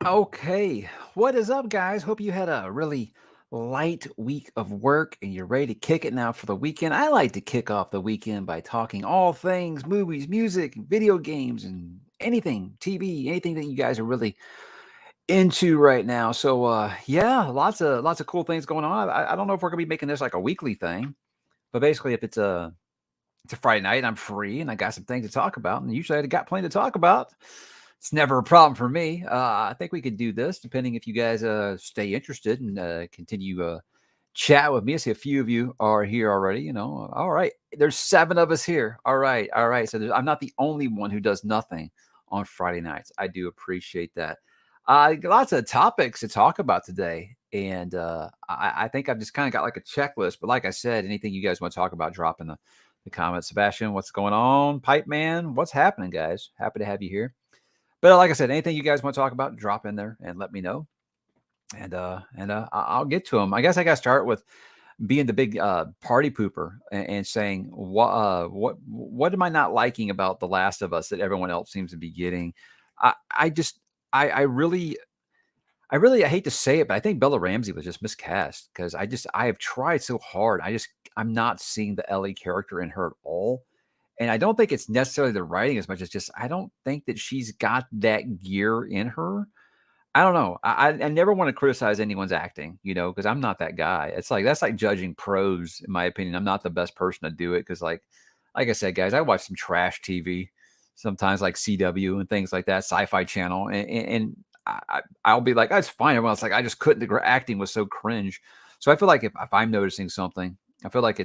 Okay, what is up, guys? Hope you had a really light week of work and you're ready to kick it now for the weekend. I like to kick off the weekend by talking all things movies, music, video games, and anything TV, anything that you guys are really into right now. So, yeah, lots of cool things going on. I don't know if we're gonna be making this like a weekly thing, but basically, if it's a Friday night and I'm free and I got some things to talk about, and usually I got plenty to talk about. It's never a problem for me. I think we could do this, depending if you guys stay interested and continue chat with me. I see a few of you are here already. All right. There's 7 of us here. All right. So I'm not the only one who does nothing on Friday nights. I do appreciate that. Lots of topics to talk about today, and I think I've just kind of got like a checklist. But like I said, anything you guys want to talk about, drop in the comments. Sebastian, what's going on? Pipe Man, what's happening, guys? Happy to have you here. But like I said, anything you guys want to talk about, drop in there and let me know. And I'll get to them. I guess I got to start with being the big party pooper and saying what am I not liking about The Last of Us that everyone else seems to be getting? I just I really I hate to say it, but I think Bella Ramsey was just miscast because I have tried so hard. I'm not seeing the Ellie character in her at all. And I don't think it's necessarily the writing as much as just I don't think that she's got that gear in her. I don't know. I never want to criticize anyone's acting, because I'm not that guy. It's like that's like judging pros, in my opinion. I'm not the best person to do it because, like I said, guys, I watch some trash TV sometimes, like CW and things like that, Sci-Fi Channel, and I'll be like, that's fine. Everyone's like, I just couldn't. The acting was so cringe. So I feel like if I'm noticing something, I feel like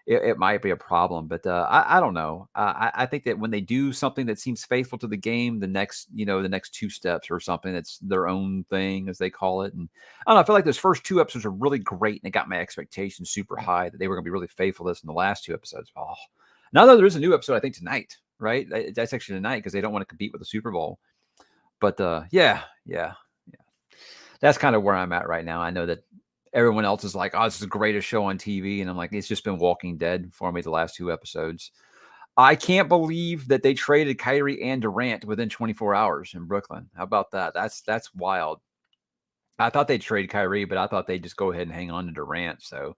it might be a problem, but I don't know. I think that when they do something that seems faithful to the game, the next 2 steps or something that's their own thing, as they call it. And I don't know. I feel like those first 2 episodes are really great, and it got my expectations super high that they were going to be really faithful to this in the last 2 episodes. Oh, now though there is a new episode, I think tonight, right? That's actually tonight because they don't want to compete with the Super Bowl. But yeah. That's kind of where I'm at right now. I know that everyone else is like, "Oh, this is the greatest show on TV," and I'm like, "It's just been Walking Dead for me the last 2 episodes." I can't believe that they traded Kyrie and Durant within 24 hours in Brooklyn. How about that? That's wild. I thought they'd trade Kyrie, but I thought they'd just go ahead and hang on to Durant. So,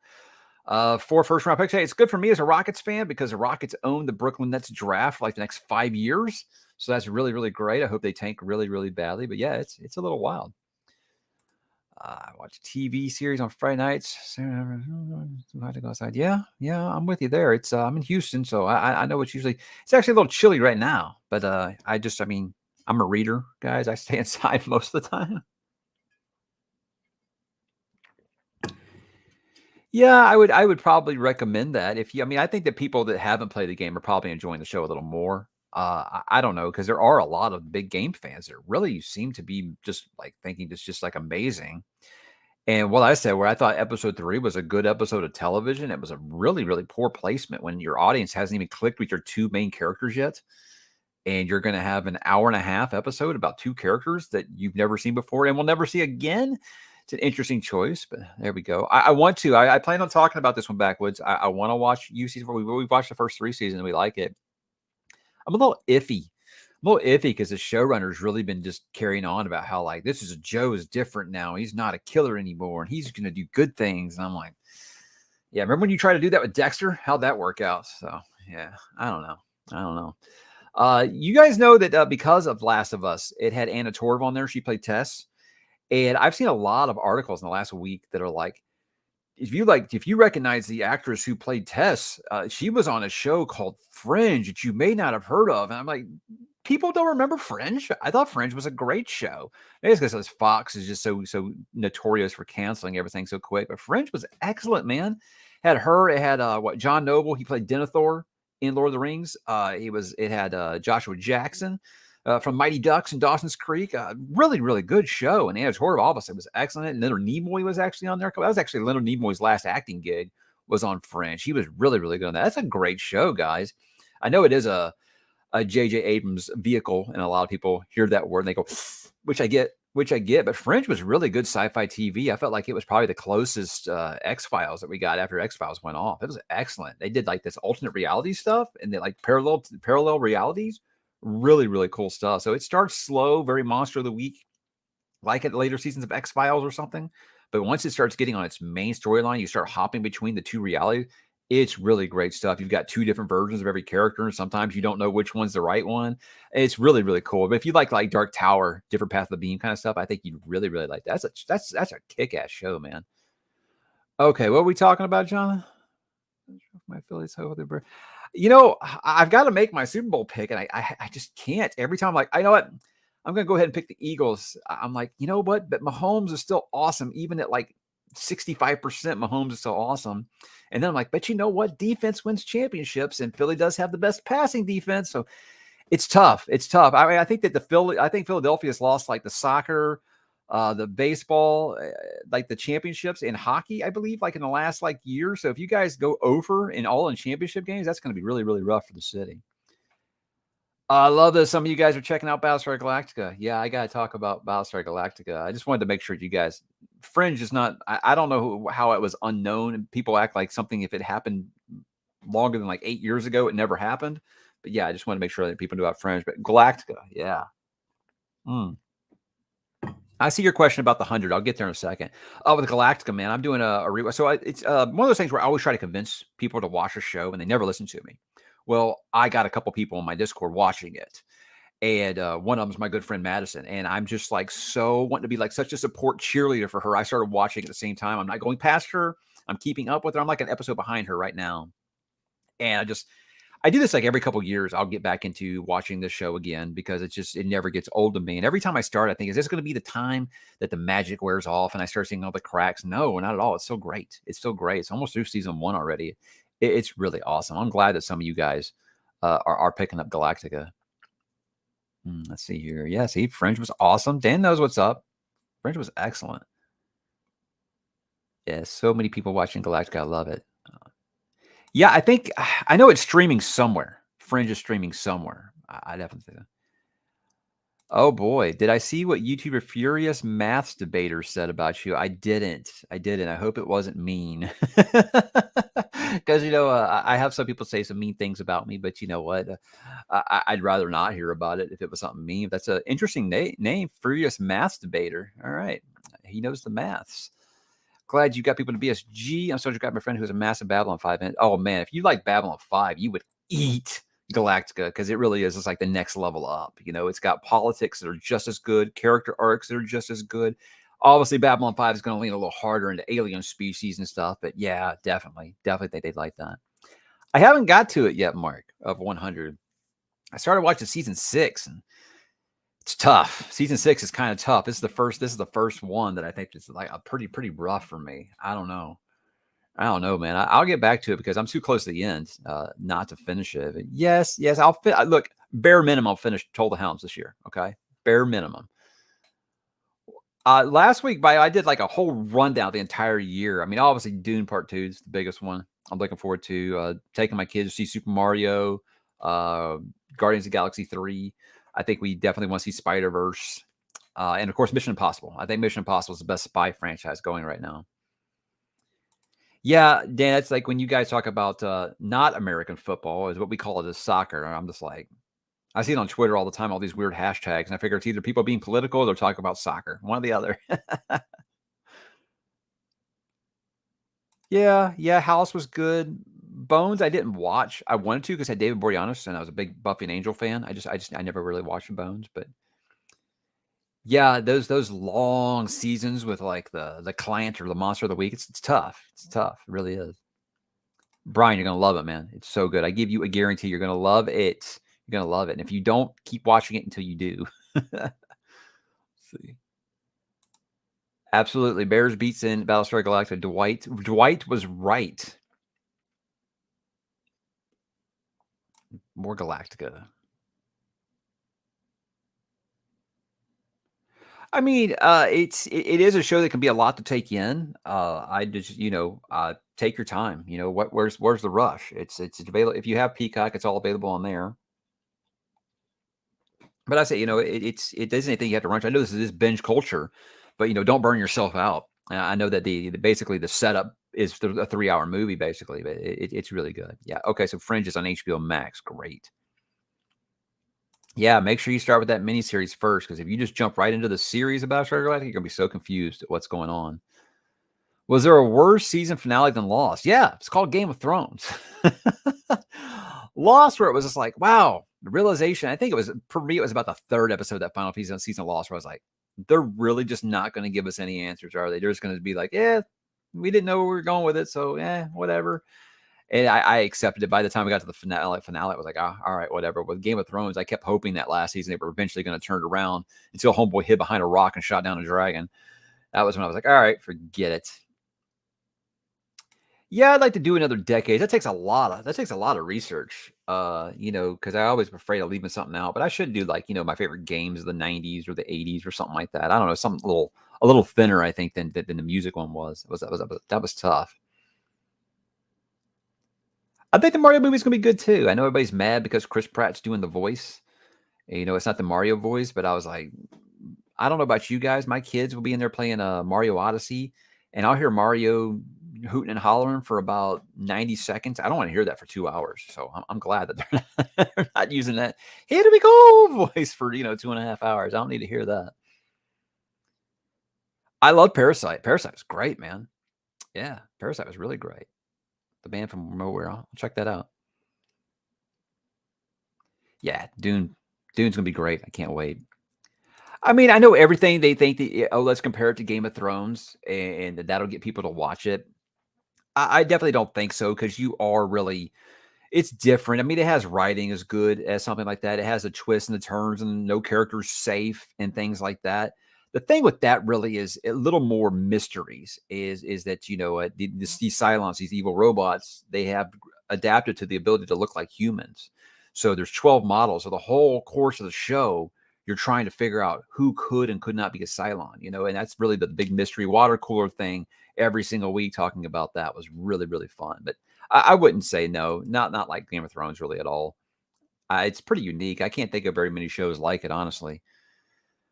4 first round picks. Hey, it's good for me as a Rockets fan because the Rockets own the Brooklyn Nets draft for like the next 5 years. So that's really, really great. I hope they tank really, really badly. But yeah, it's a little wild. I watch TV series on Friday nights. So I had to go outside. Yeah, I'm with you there. It's I'm in Houston, so I know it's actually a little chilly right now. But I mean, I'm a reader, guys. I stay inside most of the time. Yeah, I would probably recommend that if you. I mean, I think that people that haven't played the game are probably enjoying the show a little more. I don't know because there are a lot of big game fans that really seem to be just like thinking it's just like amazing. And what I said, where I thought episode 3 was a good episode of television, it was a really, really poor placement when your audience hasn't even clicked with your 2 main characters yet, and you're gonna have an hour-and-a-half episode about 2 characters that you've never seen before and will never see again. It's an interesting choice, but there we go. I plan on talking about this one backwoods. I wanna watch UC4. We've watched the first 3 seasons, and we like it. I'm a little iffy. I'm a little iffy because the showrunner's really been just carrying on about how like this is a Joe is different now. He's not a killer anymore, and he's going to do good things. And I'm like, yeah. Remember when you tried to do that with Dexter? How'd that work out? So yeah, I don't know. I don't know. You guys know that because of Last of Us, it had Anna Torv on there. She played Tess, and I've seen a lot of articles in the last week that are like, if you recognize the actress who played Tess, she was on a show called Fringe that you may not have heard of. And I'm like, people don't remember Fringe. I thought Fringe was a great show. Maybe it's because Fox is just so notorious for canceling everything so quick. But Fringe was excellent, man. Had her. It had John Noble. He played Denethor in Lord of the Rings. It had Joshua Jackson from Mighty Ducks and Dawson's Creek. Really, really good show. And Anna Torv obviously was excellent. And Leonard Nimoy was actually on there. That was actually Leonard Nimoy's last acting gig was on Fringe. He was really, really good on that. That's a great show, guys. I know it is a J.J. Abrams vehicle, and a lot of people hear that word and they go, which I get. But Fringe was really good sci-fi TV. I felt like it was probably the closest X-Files that we got after X-Files went off. It was excellent. They did like this alternate reality stuff and they like parallel realities. Really, really cool stuff. So it starts slow, very monster of the week. like at later seasons of X-Files or something. But once it starts getting on its main storyline, you start hopping between the two realities. It's really great stuff. You've got two different versions of every character, and sometimes you don't know which one's the right one. It's really, really cool. But if you like Dark Tower, Different Path of the Beam kind of stuff, I think you'd really, really like that. That's a kick-ass show, man. Okay, what are we talking about, John? My Phillies hope they bring. I've got to make my Super Bowl pick, and I just can't. Every time I'm like, I know what, I'm gonna go ahead and pick the Eagles. I'm like, you know what? But Mahomes is still awesome, even at like 65%. Mahomes is still awesome. And then I'm like, but you know what? Defense wins championships, and Philly does have the best passing defense. So it's tough. It's tough. I mean, I think that I think Philadelphia's lost like the soccer, the baseball, like the championships in hockey, I believe, like in the last like year. So if you guys go over in all in championship games, that's going to be really, really rough for the city. I love that some of you guys are checking out Battlestar Galactica. Yeah, I got to talk about Battlestar Galactica. I just wanted to make sure you guys, Fringe is not, I don't know how it was unknown. And people act like something, if it happened longer than like 8 years ago, it never happened. But yeah, I just want to make sure that people know about Fringe. But Galactica, yeah. I see your question about the 100. I'll get there in a second. With Galactica, man, I'm doing a rewatch. So it's one of those things where I always try to convince people to watch a show, and they never listen to me. Well, I got a couple people on my Discord watching it, and one of them is my good friend Madison, and I'm just like so wanting to be like such a support cheerleader for her. I started watching at the same time. I'm not going past her. I'm keeping up with her. I'm like an episode behind her right now, and I do this like every couple of years. I'll get back into watching this show again because it never gets old to me. And every time I start, I think, is this going to be the time that the magic wears off and I start seeing all the cracks? No, not at all. It's so great. It's so great. It's almost through season 1 already. It's really awesome. I'm glad that some of you guys are picking up Galactica. Let's see here. Yeah, see, Fringe was awesome. Dan knows what's up. Fringe was excellent. Yeah, so many people watching Galactica. I love it. Yeah, I know it's streaming somewhere. Fringe is streaming somewhere. I definitely think that. Oh boy, did I see what YouTuber Furious Maths Debater said about you? I didn't. I hope it wasn't mean. Because I have some people say some mean things about me, but you know what? I'd rather not hear about it if it was something mean. That's an interesting name, Furious Maths Debater. All right, he knows the maths. Glad you got people to BSG. I'm so glad my friend who's a massive Babylon 5 fan. Oh man, if you like Babylon 5, you would eat Galactica because it really is. It's like the next level up. It's got politics that are just as good, character arcs that are just as good. Obviously, Babylon 5 is going to lean a little harder into alien species and stuff, but yeah, definitely think they'd like that. I haven't got to it yet, Mark, of 100. I started watching season 6 and it's tough. Season 6 is kind of tough. This is the first one that I think is like a pretty rough for me. I don't know, man. I'll get back to it because I'm too close to the end not to finish it. But yes, I'll look. Bare minimum, I'll finish Toll the Hounds this year. Okay, bare minimum. Last week, I did like a whole rundown the entire year. I mean, obviously, Dune Part 2 is the biggest one. I'm looking forward to taking my kids to see Super Mario, Guardians of the Galaxy 3. I think we definitely want to see Spider-Verse. And of course, Mission Impossible. I think Mission Impossible is the best spy franchise going right now. Yeah, Dan, it's like when you guys talk about not American football, is what we call it as soccer. And I'm just like, I see it on Twitter all the time, all these weird hashtags. And I figure it's either people being political or they're talking about soccer, one or the other. Yeah, House was good. Bones, I didn't watch. I wanted to because I had David Boreanaz, and I was a big Buffy and Angel fan. I never really watched Bones, but yeah, those long seasons with like the client or the monster of the week, it's tough. It's tough. It really is. Brian, you're gonna love it, man. It's so good. I give you a guarantee you're gonna love it. You're gonna love it. And if you don't, keep watching it until you do. Let's see. Absolutely. Bears beats in Battlestar Galactica. Dwight was right. More Galactica. I mean, it is a show that can be a lot to take in. I just take your time. Where's the rush? It's available if you have Peacock. It's all available on there. But I say it isn't anything you have to rush. I know this is binge culture, but don't burn yourself out. I know that basically the setup is a 3-hour movie basically, but it's really good. Yeah. Okay. So Fringe is on HBO Max. Great. Yeah, make sure you start with that miniseries first, because if you just jump right into the series about Battlestar Galactica, you're gonna be so confused at what's going on. Was there a worse season finale than Lost? Yeah, it's called Game of Thrones. Lost, where it was just like, wow, the realization. I think it was for me, it was about the third episode of that final season of Lost, where I was like, they're really just not going to give us any answers, are they? They're just going to be like, yeah, we didn't know where we were going with it, so whatever. And I accepted it. By the time we got to the finale, I was like, all right, whatever. With Game of Thrones, I kept hoping that last season they were eventually going to turn it around until Homeboy hid behind a rock and shot down a dragon. That was when I was like, all right, forget it. Yeah, I'd like to do another decade. That takes a lot of research. Because I always afraid of leaving something out. But I should do like, my favorite games of the 90s or the 80s or something like that. I don't know, something a little thinner, I think, than the music one was. That was tough. I think the Mario movie's gonna be good too. I know everybody's mad because Chris Pratt's doing the voice. It's not the Mario voice, but I was like, I don't know about you guys. My kids will be in there playing Mario Odyssey, and I'll hear Mario hooting and hollering for about 90 seconds. I don't want to hear that for 2 hours. So I'm glad that they're not using that "here we go" voice for 2.5 hours. I don't need to hear that. I love Parasite. Parasite was great, man. Yeah, Parasite was really great. The band from nowhere. I'll check that out. Yeah, Dune's gonna be great. I can't wait. I mean, I know everything they think that, oh, let's compare it to Game of Thrones, and that'll get people to watch it. I definitely don't think so, because you are really, it's different. I mean, it has writing as good as something like that. It has the twists and the turns, and no character's safe and things like that. The thing with that really is a little more mysteries. Is that these Cylons, these evil robots, they have adapted to the ability to look like humans. So there's 12 models. So the whole course of the show, you're trying to figure out who could and could not be a Cylon. And that's really the big mystery water cooler thing every single week. Talking about that was really, really fun. But I wouldn't say no, not like Game of Thrones really at all. It's pretty unique. I can't think of very many shows like it, honestly.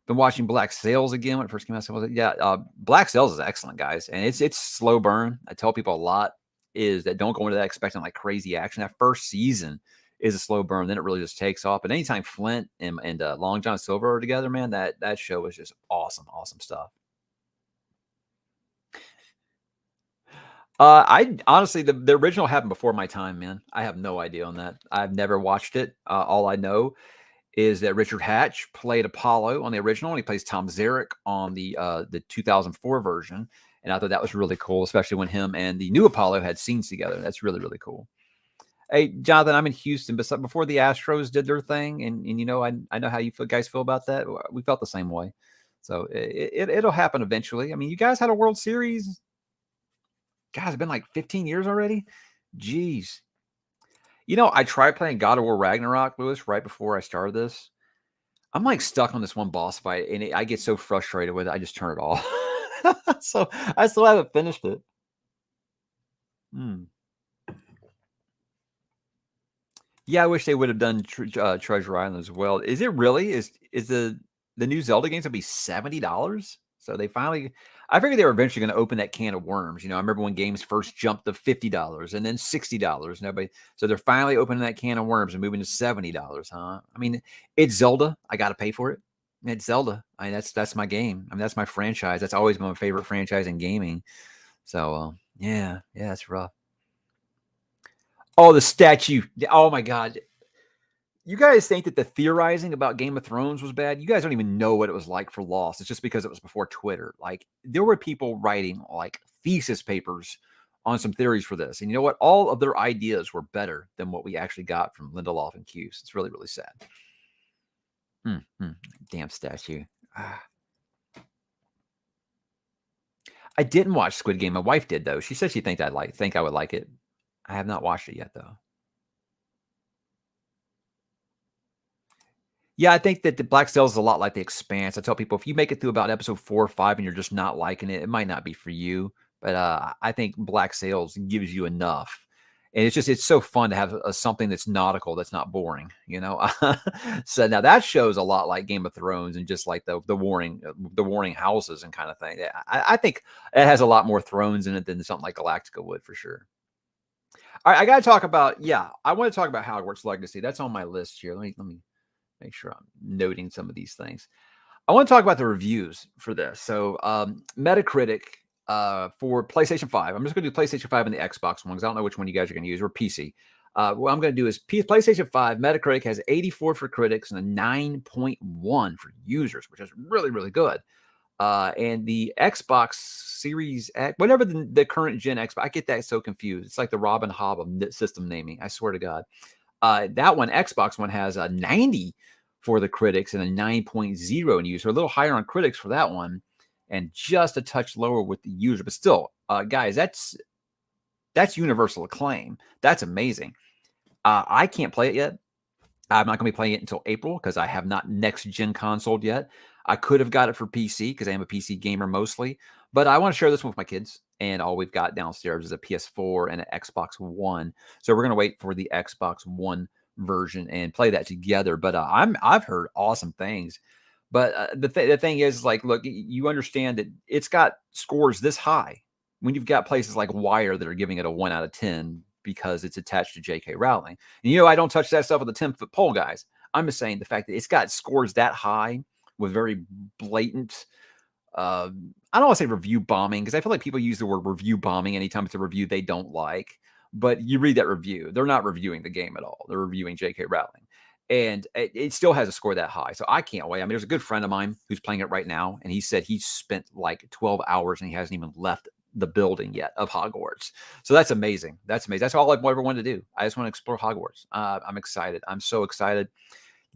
Been watching Black Sails again when it first came out. So yeah, Black Sails is excellent, guys, and it's slow burn. I tell people a lot is that don't go into that expecting like crazy action. That first season is a slow burn, then it really just takes off. But anytime Flint and Long John Silver are together, man, that show is just awesome, awesome stuff. I honestly, the original happened before my time, man. I have no idea on that. I've never watched it. All I know is that Richard Hatch played Apollo on the original, and he plays Tom Zarek on the 2004 version. And I thought that was really cool, especially when him and the new Apollo had scenes together. That's really, really cool. Hey, Jonathan, I'm in Houston, but before the Astros did their thing, and I know how you guys feel about that. We felt the same way. So it'll happen eventually. I mean, you guys had a World Series. God, it's been like 15 years already. Jeez. I tried playing God of War Ragnarok, Lewis, right before I started this. I'm like stuck on this one boss fight, and I get so frustrated with it, I just turn it off. So I still haven't finished it. Hmm. Yeah, I wish they would have done Treasure Island as well. Is it really? Is the new Zelda games gonna be $70? So they finally, I figured they were eventually gonna open that can of worms. I remember when games first jumped to $50 and then $60, and everybody, so they're finally opening that can of worms and moving to $70, huh? I mean, it's Zelda. I gotta pay for it. It's Zelda. I mean, that's my game. I mean, that's my franchise. That's always been my favorite franchise in gaming. So yeah, that's rough. Oh, the statue. Oh my God. You guys think that the theorizing about Game of Thrones was bad? You guys don't even know what it was like for Lost. It's just because it was before Twitter. Like, there were people writing like thesis papers on some theories for this. And you know what? All of their ideas were better than what we actually got from Lindelof and Cuse. It's really, really sad. Damn statue. Ah. I didn't watch Squid Game. My wife did, though. She said she think I would like it. I have not watched it yet, though. Yeah, I think that the Black Sails is a lot like The Expanse. I tell people, if you make it through about episode 4 or 5 and you're just not liking it, it might not be for you. But I think Black Sails gives you enough. And it's so fun to have something that's nautical, that's not boring. So now that shows a lot like Game of Thrones, and just like the warring houses and kind of thing. I think it has a lot more thrones in it than something like Galactica would, for sure. All right, I got to talk about, I want to talk about Hogwarts Legacy. That's on my list here. Let me Make sure I'm noting some of these things. I want to talk about the reviews for this. So, Metacritic for PlayStation 5. I'm just going to do PlayStation 5 and the Xbox one because I don't know which one you guys are going to use, or PC. What I'm going to do is PlayStation 5, Metacritic has 84 for critics and a 9.1 for users, which is really, really good. And the Xbox Series X, whatever the current gen Xbox, I get that so confused. It's like the Robin Hobb of system naming. I swear to God. That one, Xbox one, has a 90 for the critics and a 9.0 in user. A little higher on critics for that one, and just a touch lower with the user. But still, guys, that's universal acclaim. That's amazing. I can't play it yet. I'm not going to be playing it until April because I have not next-gen console yet. I could have got it for PC because I am a PC gamer mostly, but I want to share this one with my kids, and all we've got downstairs is a PS4 and an Xbox One. So we're going to wait for the Xbox One version and play that together. But I've heard awesome things. But the thing is, like, look, you understand that it's got scores this high when you've got places like Wire that are giving it a 1 out of 10 because it's attached to J.K. Rowling. And, I don't touch that stuff with a 10-foot pole, guys. I'm just saying the fact that it's got scores that high with very blatant, I don't want to say review bombing, because I feel like people use the word review bombing anytime it's a review they don't like. But you read that review, they're not reviewing the game at all. They're reviewing J.K. Rowling. And it still has a score that high. So I can't wait. I mean, there's a good friend of mine who's playing it right now, and he said he spent like 12 hours and he hasn't even left the building yet of Hogwarts. So that's amazing. That's amazing. That's all I've ever wanted to do. I just want to explore Hogwarts. I'm excited. I'm so excited.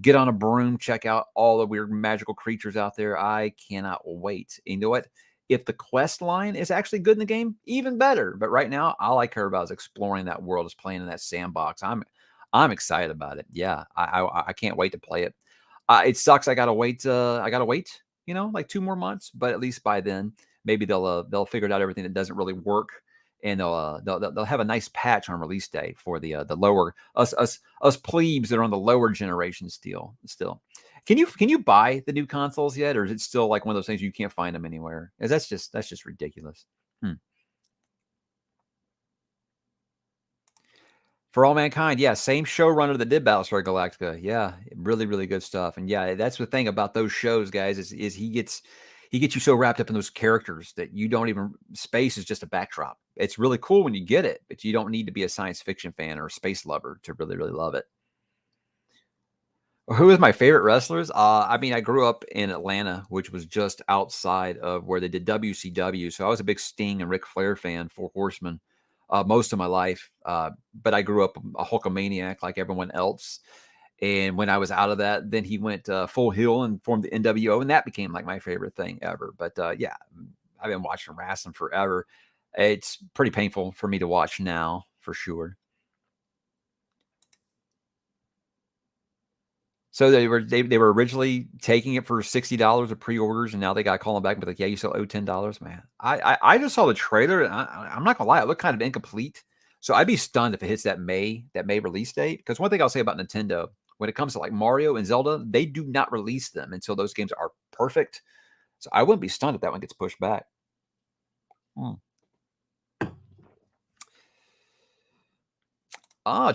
Get on a broom, check out all the weird magical creatures out there. I cannot wait. And you know what? If the quest line is actually good in the game, even better. But right now, all I care about is exploring that world, is playing in that sandbox. I'm excited about it. Yeah, I can't wait to play it. It sucks. I gotta wait. Like 2 more months. But at least by then, maybe they'll figure out everything that doesn't really work, and they'll have a nice patch on release day for the lower us plebes that are on the lower generation still. Can you buy the new consoles yet, or is it still like one of those things you can't find them anywhere? 'Cause that's just ridiculous. For All Mankind, yeah, same showrunner that did Battlestar Galactica. Yeah, really, really good stuff. And yeah, that's the thing about those shows, guys, is he gets you so wrapped up in those characters that you don't even, space is just a backdrop. It's really cool when you get it, but you don't need to be a science fiction fan or a space lover to really, really love it. Who is my favorite wrestlers? I mean, I grew up in Atlanta, which was just outside of where they did WCW. So I was a big Sting and Ric Flair fan, Four Horsemen, most of my life. But I grew up a Hulkamaniac like everyone else. And when I was out of that, then he went full heel and formed the NWO, and that became like my favorite thing ever. But yeah, I've been watching wrestling forever. It's pretty painful for me to watch now, for sure. So they were originally taking it for $60 of pre-orders, and now they got to call them back and be like, "Yeah, you still owe $10." Man, I just saw the trailer, and I'm not gonna lie, it looked kind of incomplete. So I'd be stunned if it hits that May release date. Because one thing I'll say about Nintendo, when it comes to like Mario and Zelda, they do not release them until those games are perfect. So I wouldn't be stunned if that one gets pushed back. Hmm.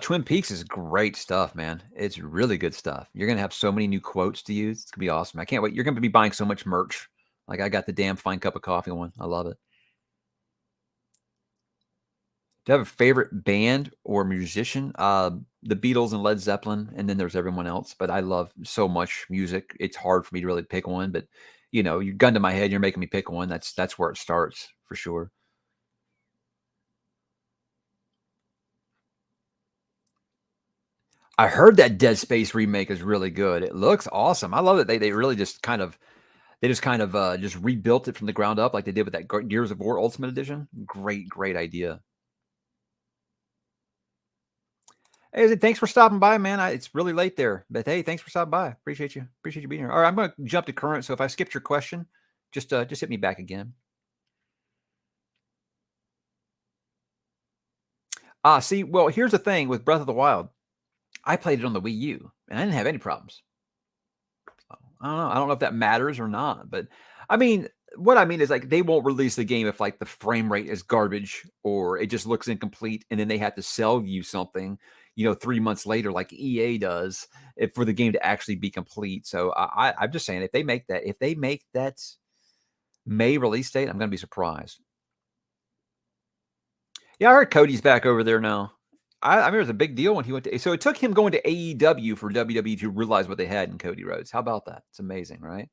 Twin Peaks is great stuff, man. It's really good stuff. You're gonna have so many new quotes to use. It's gonna be awesome. I can't wait. You're gonna be buying so much merch. Like I got the damn fine cup of coffee one. I love it. Do you have a favorite band or musician? The Beatles and Led Zeppelin, and then there's everyone else. But I love so much music. It's hard for me to really pick one. But you gun to my head. You're making me pick one. That's where it starts for sure. I heard that Dead Space remake is really good. It looks awesome. I love that they really just rebuilt it from the ground up like they did with that Gears of War Ultimate Edition. Great idea. Hey, thanks for stopping by, man. It's really late there, but hey, thanks for stopping by. Appreciate you. Appreciate you being here. All right, I'm going to jump to current. So if I skipped your question, just hit me back again. See, well, here's the thing with Breath of the Wild. I played it on the Wii U, and I didn't have any problems. I don't know. I don't know if that matters or not, but I mean, what I mean is like they won't release the game if like the frame rate is garbage or it just looks incomplete, and then they have to sell you something, 3 months later like EA does for the game to actually be complete. So I'm just saying, if they make that May release date, I'm going to be surprised. Yeah, I heard Cody's back over there now. I remember it was a big deal when he went to. So it took him going to AEW for WWE to realize what they had in Cody Rhodes. How about that? It's amazing, right?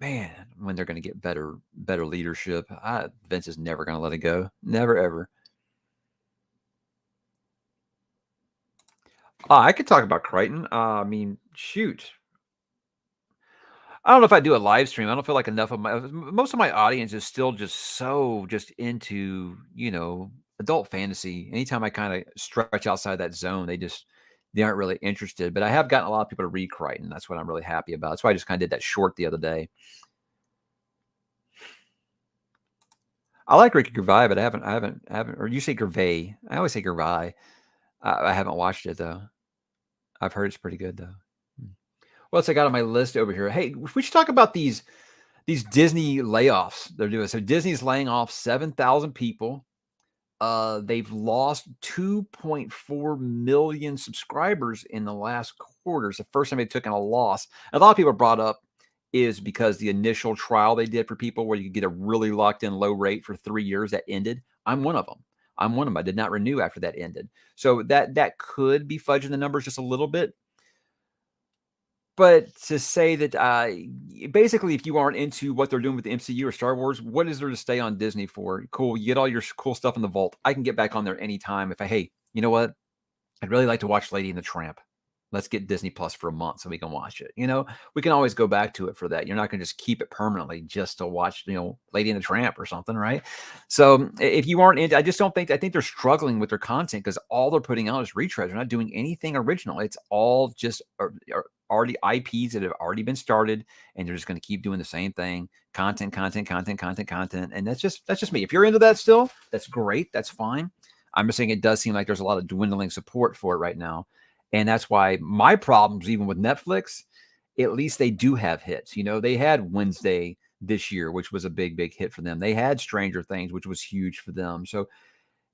Man, when they're going to get better leadership, Vince is never going to let it go. Never ever. I could talk about Crichton. I mean, shoot. I don't know if I do a live stream. I don't feel like enough of most of my audience is still just into, adult fantasy. Anytime I kind of stretch outside that zone, they aren't really interested. But I have gotten a lot of people to read Crichton. That's what I'm really happy about. That's why I just kind of did that short the other day. I like Ricky Gervais, but I haven't, or you say Gervais. I always say Gervais. I haven't watched it though. I've heard it's pretty good though. What else I got on my list over here? Hey, we should talk about these Disney layoffs they're doing. So Disney's laying off 7,000 people. They've lost 2.4 million subscribers in the last quarter. It's the first time they've taken a loss. And a lot of people brought up is because the initial trial they did for people where you could get a really locked in low rate for 3 years that ended. I'm one of them. I did not renew after that ended. So that could be fudging the numbers just a little bit. But to say that basically, if you aren't into what they're doing with the MCU or Star Wars, what is there to stay on Disney for? Cool, you get all your cool stuff in the vault. I can get back on there anytime. Hey, you know what? I'd really like to watch Lady and the Tramp. Let's get Disney Plus for a month so we can watch it. We can always go back to it for that. You're not going to just keep it permanently just to watch, Lady and the Tramp or something, right? So if you aren't into, I think they're struggling with their content because all they're putting out is retreads. They're not doing anything original. It's all just already IPs that have already been started, and they're just going to keep doing the same thing. Content. And that's just me. If you're into that still, that's great. That's fine. I'm just saying it does seem like there's a lot of dwindling support for it right now. And that's why my problems, even with Netflix, at least they do have hits. They had Wednesday this year, which was a big, big hit for them. They had Stranger Things, which was huge for them. So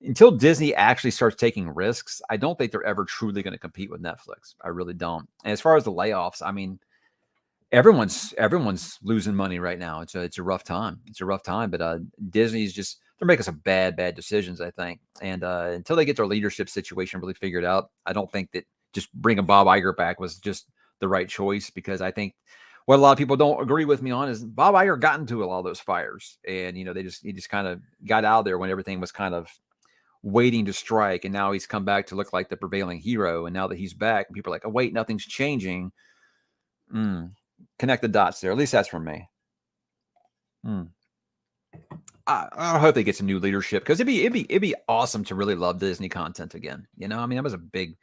until Disney actually starts taking risks, I don't think they're ever truly going to compete with Netflix. I really don't. And as far as the layoffs, I mean, everyone's losing money right now. It's a rough time. But Disney's they're making some bad decisions, I think. And until they get their leadership situation really figured out, I don't think that just bringing Bob Iger back was just the right choice, because I think what a lot of people don't agree with me on is Bob Iger got into a lot of those fires, and he just kind of got out of there when everything was kind of waiting to strike, and now he's come back to look like the prevailing hero. And now that he's back, people are like, oh wait, nothing's changing. Connect the dots there. At least that's from me. I hope they get some new leadership, because it'd be awesome to really love Disney content again. I was a big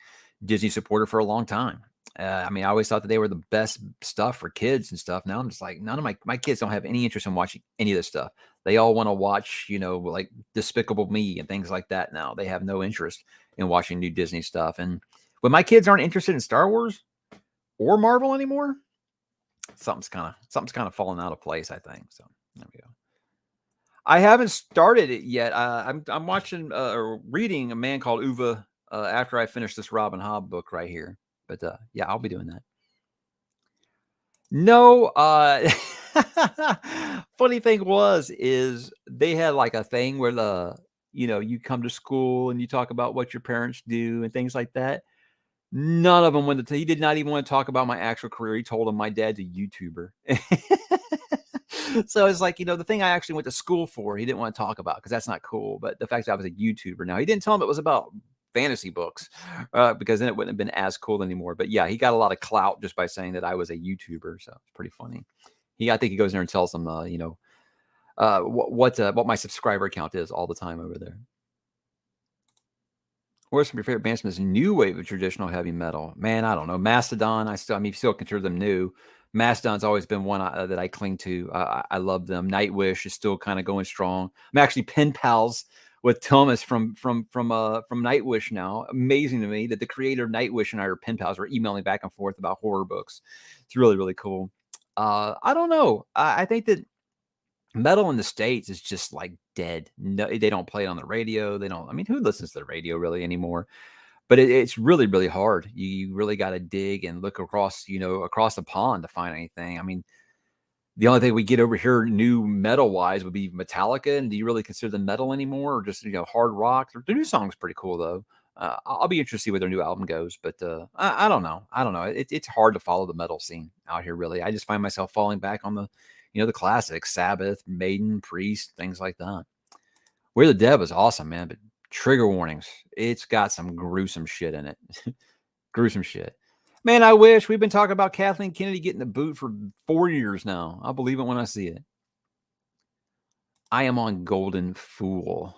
Disney supporter for a long time. I always thought that they were the best stuff for kids and stuff. Now I'm just like, none of my kids don't have any interest in watching any of this stuff. They all want to watch, like Despicable Me and things like that. Now they have no interest in watching new Disney stuff. And when my kids aren't interested in Star Wars or Marvel anymore, something's kind of falling out of place, I think. So there we go. I haven't started it yet. I'm watching or reading A Man Called Uwe after I finish this Robin Hobb book right here. But yeah, I'll be doing that. No, funny thing is they had like a thing where you come to school and you talk about what your parents do and things like that. None of them wanted to. He did not even want to talk about my actual career. He told them my dad's a YouTuber. So it's like, the thing I actually went to school for, he didn't want to talk about because that's not cool. But the fact that I was a YouTuber now, he didn't tell him it was about fantasy books because then it wouldn't have been as cool anymore. But yeah, he got a lot of clout just by saying that I was a YouTuber. So it's pretty funny. I think he goes there and tells them, what my subscriber count is all the time over there. What are some of your favorite bands from this new wave of traditional heavy metal? Man, I don't know. Mastodon, you still consider them new. Mastodon's always been one that I cling to. I love them. Nightwish is still kind of going strong. I'm actually pen pals with Thomas from Nightwish now. Amazing to me that the creator of Nightwish and I are pen pals. We're emailing back and forth about horror books. It's really, really cool. I don't know. I think that metal in the States is just like dead. No, they don't play it on the radio. They don't. Who listens to the radio really anymore? but it's really, really hard. You really got to dig and look across, across the pond to find anything. I mean, the only thing we get over here new metal wise would be Metallica. And do you really consider them metal anymore, or just hard rock? The new song's pretty cool though. I'll be interested to see where their new album goes, but I don't know. I don't know. It's hard to follow the metal scene out here. Really, I just find myself falling back on the classics: Sabbath, Maiden, Priest, things like that. Where the Dead was awesome, man, but trigger warnings. It's got some gruesome shit in it. Gruesome shit. Man, I wish we've been talking about Kathleen Kennedy getting the boot for 4 years now. I'll believe it when I see it. I am on Golden Fool.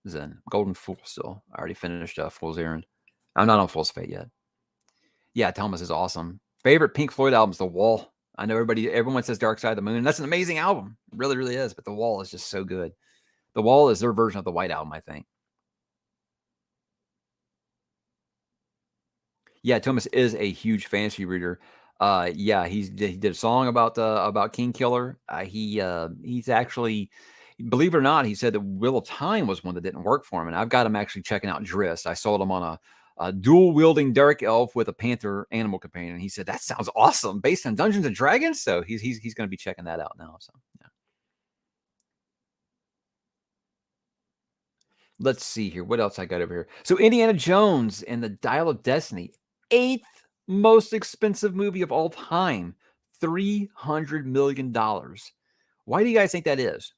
Zen. Golden Fool still. I already finished Fool's Errand. I'm not on Fool's Fate yet. Yeah, Thomas is awesome. Favorite Pink Floyd album's The Wall. I know everyone says Dark Side of the Moon. That's an amazing album. It really, really is. But The Wall is just so good. The Wall is their version of the White Album, I think. Yeah, Thomas is a huge fantasy reader. Yeah, he did a song about King Killer. He's actually, believe it or not, he said that Wheel of Time was one that didn't work for him, and I've got him actually checking out Driss. I sold him on a dual wielding dark elf with a panther animal companion. He said that sounds awesome, based on Dungeons and Dragons. So he's going to be checking that out now. So yeah. Let's see here. What else I got over here? So Indiana Jones and the Dial of Destiny, eighth most expensive movie of all time, $300 million. Why do you guys think that is?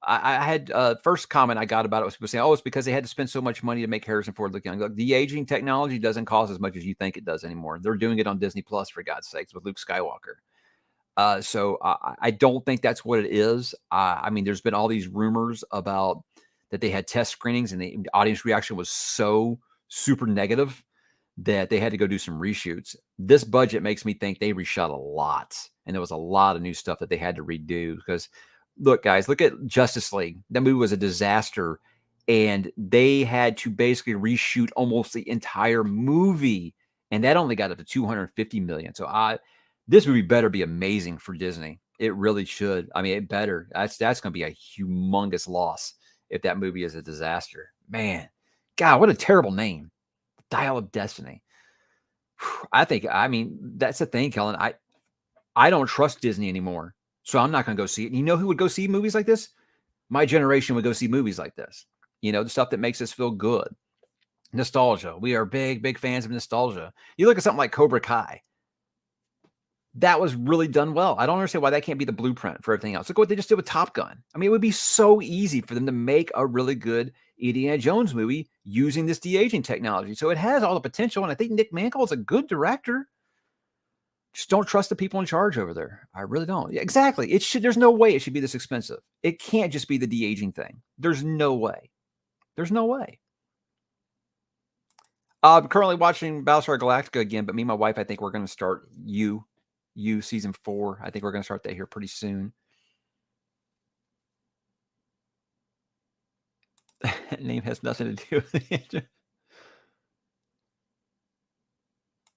I had first comment I got about it was people saying, "Oh, it's because they had to spend so much money to make Harrison Ford look young." Look, the aging technology doesn't cost as much as you think it does anymore. They're doing it on Disney Plus, for God's sakes, with Luke Skywalker. So I don't think that's what it is. I mean, there's been all these rumors about that they had test screenings and the audience reaction was so super negative that they had to go do some reshoots. This budget makes me think they reshot a lot, and there was a lot of new stuff that they had to redo. Because look, guys, look at Justice League. That movie was a disaster, and they had to basically reshoot almost the entire movie, and that only got up to 250 million. So this movie better be amazing for Disney. It really should. I mean, it better. That's going to be a humongous loss if that movie is a disaster. Man, God, what a terrible name. Dial of Destiny. I mean, that's the thing, Kellen. I don't trust Disney anymore, so I'm not going to go see it. And you know who would go see movies like this? My generation would go see movies like this. The stuff that makes us feel good. Nostalgia. We are big, big fans of nostalgia. You look at something like Cobra Kai. That was really done well. I don't understand why that can't be the blueprint for everything else. Look what they just did with Top Gun. I mean, it would be so easy for them to make a really good Indiana Jones movie using this de-aging technology. So it has all the potential, and I think Nick Mangold is a good director. Just don't trust the people in charge over there. I really don't. Yeah, exactly. There's no way it should be this expensive. It can't just be the de-aging thing. There's no way. There's no way. I'm currently watching Battlestar Galactica again, but me and my wife, I think we're going to start You season 4. I think we're going to start that here pretty soon. Name has nothing to do with it.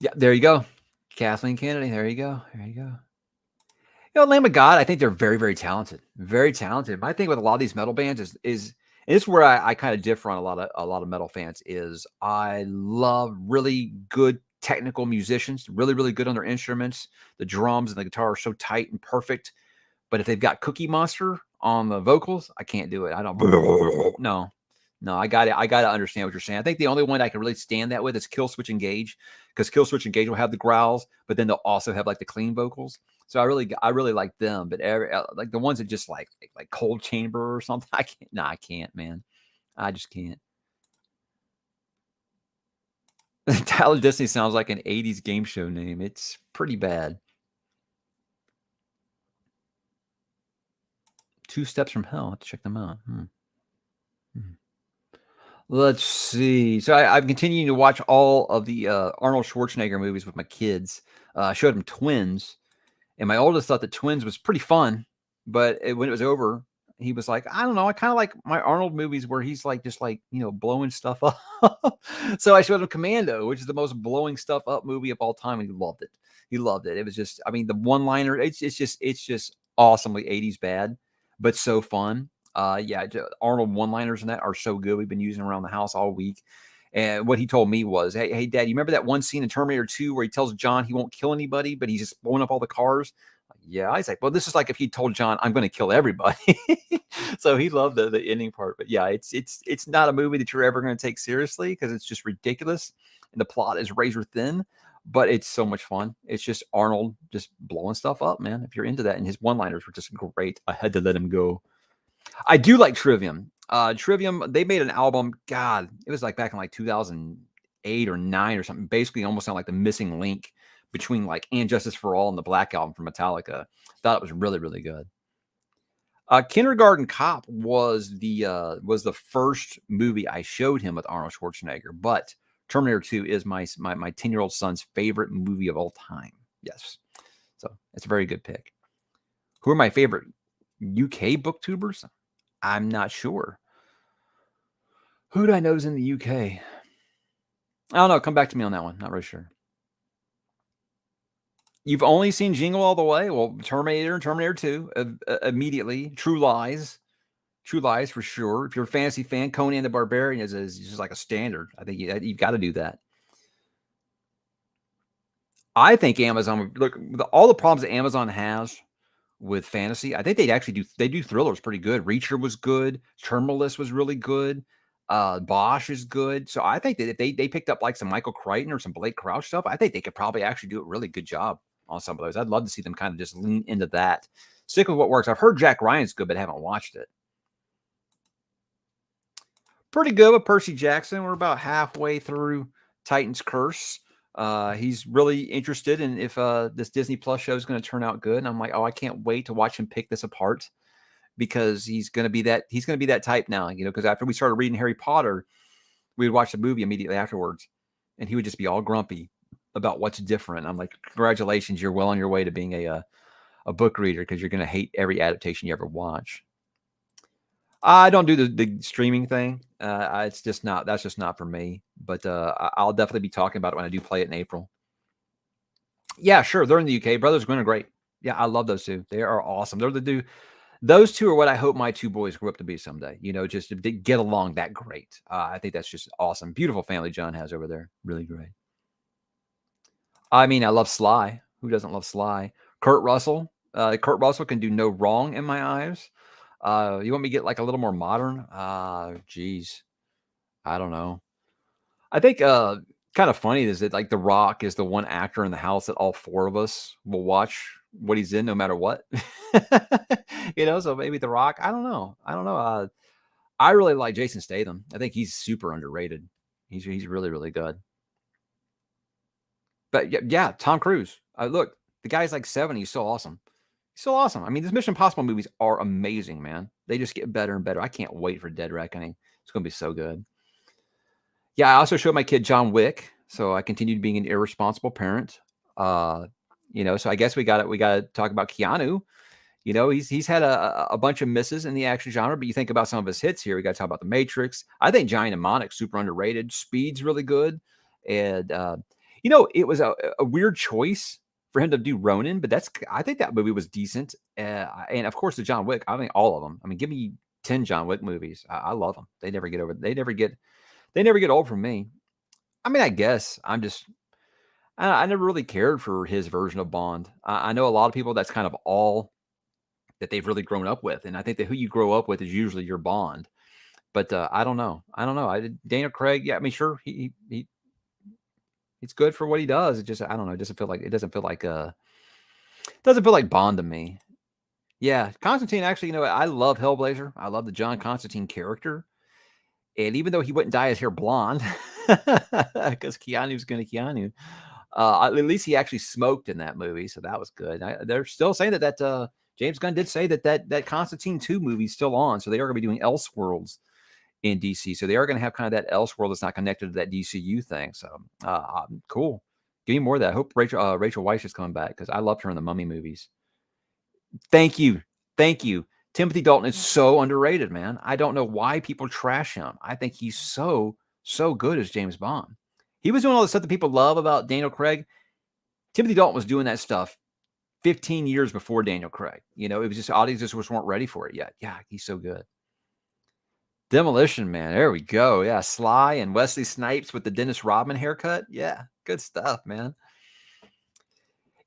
Yeah, there you go. Kathleen Kennedy. There you go. There you go. Lamb of God, I think they're very, very talented. Very talented. My thing with a lot of these metal bands is and this is where I kind of differ on a lot of metal fans, is I love really good technical musicians, really, really good on their instruments. The drums and the guitar are so tight and perfect. But if they've got Cookie Monster on the vocals, I can't do it. I don't. No. I got to understand what you're saying. I think the only one I can really stand that with is Killswitch Engage, because Killswitch Engage will have the growls, but then they'll also have like the clean vocals. So I really like them. But like the ones that just like Cold Chamber or something, I can't. No, I can't, man. I just can't. Tyler Disney sounds like an 80s game show name. It's pretty bad. 2 Steps from Hell. Let's check them out. Let's see. So I'm continuing to watch all of the Arnold Schwarzenegger movies with my kids. I showed them Twins, and my oldest thought that Twins was pretty fun. But when it was over, he was like, I don't know. I kind of like my Arnold movies where he's like, just like, blowing stuff up. So I showed him Commando, which is the most blowing stuff up movie of all time. And he loved it. He loved it. It was just, I mean, the one-liner, it's just awesomely 80s bad, but so fun. Yeah, Arnold one-liners in that are so good. We've been using them around the house all week. And what he told me was, hey, Dad, you remember that one scene in Terminator 2 where he tells John he won't kill anybody, but he's just blowing up all the cars? Yeah, I was like, well, this is like if he told John, I'm going to kill everybody. So he loved the ending part. But yeah, it's not a movie that you're ever going to take seriously because it's just ridiculous and the plot is razor thin. But it's so much fun. It's just Arnold just blowing stuff up, man. If you're into that, and his one-liners were just great. I had to let him go. I do like Trivium. Trivium, they made an album. God, it was like back in like 2008 or 9 or something. Basically, almost sounded like the missing link between like And Justice for All and the Black Album from Metallica. Thought it was really, really good. Kindergarten Cop was the first movie I showed him with Arnold Schwarzenegger, but Terminator 2 is my 10-year-old son's favorite movie of all time. Yes. So it's a very good pick. Who are my favorite UK booktubers? I'm not sure. Who do I know is in the UK? I don't know. Come back to me on that one. Not really sure. You've only seen Jingle All the Way? Well, Terminator and Terminator 2 immediately. True Lies for sure. If you're a fantasy fan, Conan the Barbarian is just like a standard. I think you've got to do that. I think Amazon, look, all the problems that Amazon has with fantasy, I think they do thrillers pretty good. Reacher was good. Terminalist was really good. Bosch is good. So I think that if they picked up like some Michael Crichton or some Blake Crouch stuff, I think they could probably actually do a really good job on some of those. I'd love to see them kind of just lean into that. Stick with what works. I've heard Jack Ryan's good, but haven't watched it. Pretty good with Percy Jackson. We're about halfway through Titan's Curse. He's really interested in if this Disney Plus show is going to turn out good. And I'm like, oh, I can't wait to watch him pick this apart because he's going to be that type now, because after we started reading Harry Potter, we would watch the movie immediately afterwards and he would just be all grumpy about what's different. I'm like, congratulations, you're well on your way to being a book reader because you're going to hate every adaptation you ever watch. I don't do the streaming thing. That's just not for me. But I'll definitely be talking about it when I do play it in April. Yeah, sure. They're in the UK. Brothers Grimm are great. Yeah, I love those two. They are awesome. Those two are what I hope my two boys grow up to be someday. Just to get along that great. I think that's just awesome. Beautiful family John has over there. Really great. I mean, I love Sly. Who doesn't love Sly? Kurt Russell. Kurt Russell can do no wrong in my eyes. You want me to get like a little more modern? Geez. I don't know. I think kind of funny is that like The Rock is the one actor in the house that all four of us will watch what he's in no matter what. So maybe The Rock. I don't know. I really like Jason Statham. I think he's super underrated. He's really, really good. But yeah, Tom Cruise. Look, the guy's like 70. He's so awesome. So awesome. I mean, these Mission Impossible movies are amazing, man. They just get better and better. I can't wait for Dead Reckoning. It's going to be so good. Yeah, I also showed my kid John Wick, so I continued being an irresponsible parent. So I guess we got to talk about Keanu. He's had a bunch of misses in the action genre, but you think about some of his hits here. We got to talk about The Matrix. I think Giant Mnemonic super underrated. Speed's really good, and it was a weird choice for him to do Ronin, but I think that movie was decent. And of course, the John Wick. I mean, all of them. I mean, give me 10 John Wick movies. I love them. They never get old for me. I mean, I guess I never really cared for his version of Bond. I know a lot of people that's kind of all that they've really grown up with, and I think that who you grow up with is usually your Bond. But I don't know. Daniel Craig. Yeah, I mean, sure, he it's good for what he does. It just, I don't know. It doesn't feel like Bond to me. Yeah. Constantine, actually, I love Hellblazer. I love the John Constantine character. And even though he wouldn't dye his hair blonde, because Keanu's going to Keanu, at least he actually smoked in that movie. So that was good. They're still saying that James Gunn did say that Constantine 2 movie is still on. So they are going to be doing Elseworlds in DC. So they are going to have kind of that Elseworld that's not connected to that DCU thing. So cool. Give me more of that. I hope Rachel Weisz is coming back because I loved her in the Mummy movies. Thank you. Timothy Dalton is so underrated, man. I don't know why people trash him. I think he's so good as James Bond. He was doing all the stuff that people love about Daniel Craig. Timothy Dalton was doing that stuff 15 years before Daniel Craig. It was just audiences just weren't ready for it yet. Yeah, he's so good. Demolition Man. There we go. Yeah, Sly and Wesley Snipes with the Dennis Rodman haircut. Yeah, good stuff, man.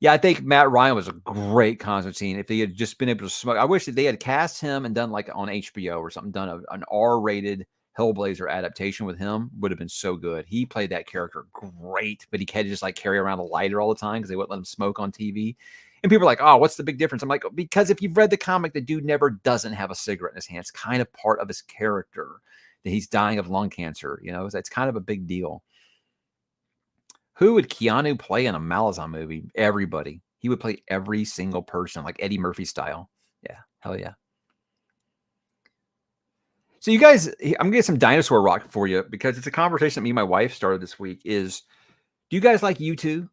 Yeah, I think Matt Ryan was a great Constantine. If he had just been able to smoke, I wish that they had cast him and done like on HBO or something, done an R-rated Hellblazer adaptation with him. Would have been so good. He played that character great, but he had to just like carry around a lighter all the time because they wouldn't let him smoke on TV. And people are like, "Oh, what's the big difference?" I'm like, because if you've read the comic, the dude never doesn't have a cigarette in his hand. It's kind of part of his character that he's dying of lung cancer. You know, it's kind of a big deal. Who would Keanu play in a Malazan movie? Everybody. He would play every single person, like Eddie Murphy style. Yeah, hell yeah. So you guys, I'm gonna get some dinosaur rock for you because it's a conversation that me and my wife started this week. Is do you guys like U2?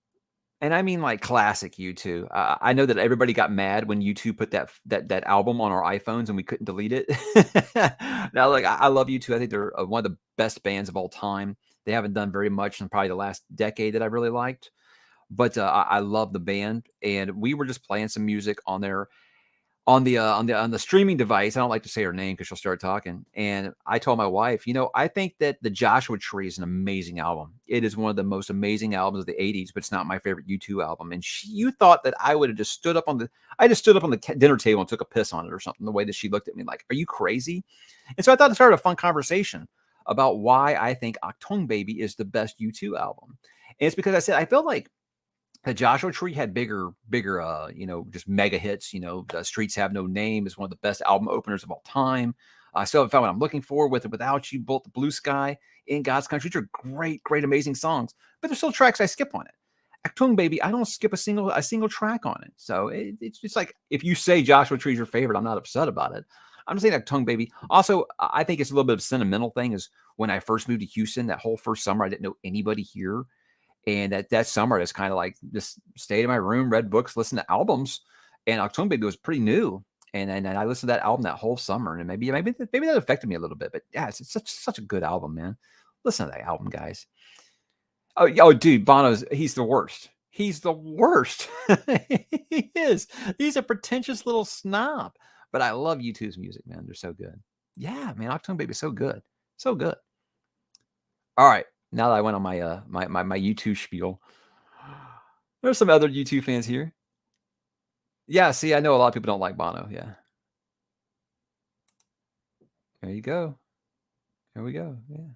And I mean like classic U2. I know that everybody got mad when U2 put that album on our iPhones and we couldn't delete it. Now, like I love U2. I think they're one of the best bands of all time. They haven't done very much in probably the last decade that I really liked. But I love the band, and we were just playing some music on there on the streaming device. I don't like to say her name because she'll start talking. And I told my wife, I think that the Joshua Tree is an amazing album. It is one of the most amazing albums of the '80s, but it's not my favorite U2 album. And you thought that I would have just stood up on the dinner table and took a piss on it or something. The way that she looked at me, like, "Are you crazy?" And so I thought it started a fun conversation about why I think Achtung Baby is the best U2 album. And it's because I said I feel like the Joshua Tree had bigger, just mega hits. The Streets Have No Name is one of the best album openers of all time. I still haven't found what I'm looking for with it, Without You, Bolt the Blue Sky, In God's Country. These are great, great, amazing songs, but there's still tracks I skip on it. Achtung Baby, I don't skip a single track on it. So it's just like if you say Joshua Tree is your favorite, I'm not upset about it. I'm just saying Achtung Baby. Also, I think it's a little bit of a sentimental thing. Is when I first moved to Houston, that whole first summer, I didn't know anybody here. And that summer, it's kind of like just stayed in my room, read books, listened to albums. And Achtung Baby was pretty new. And I listened to that album that whole summer. And maybe that affected me a little bit. But yeah, it's such a good album, man. Listen to that album, guys. Oh, dude, he's the worst. He's the worst. He is. He's a pretentious little snob. But I love U2's music, man. They're so good. Yeah, man, Achtung Baby is so good. So good. All right. Now that I went on my U2 spiel, there's some other U2 fans here. Yeah, see, I know a lot of people don't like Bono. Yeah. There you go. There we go. Yeah.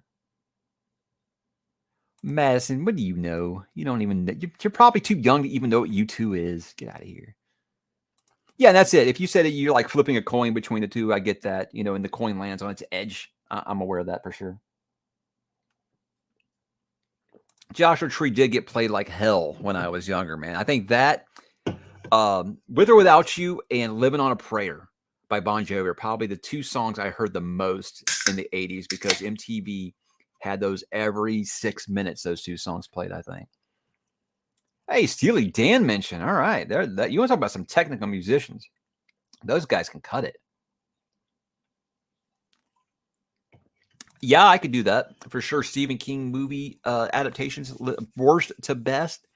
Madison, what do you know? You don't even know. You're probably too young to even know what U2 is. Get out of here. Yeah, and that's it. If you said that you're like flipping a coin between the two, I get that. And the coin lands on its edge. I'm aware of that for sure. Joshua Tree did get played like hell when I was younger, man. I think that With or Without You and Living on a Prayer by Bon Jovi are probably the two songs I heard the most in the 80s because MTV had those every 6 minutes, those two songs played, I think. Hey, Steely Dan mentioned. All right. You want to talk about some technical musicians. Those guys can cut it. Yeah, I could do that for sure. Stephen King movie adaptations, worst to best.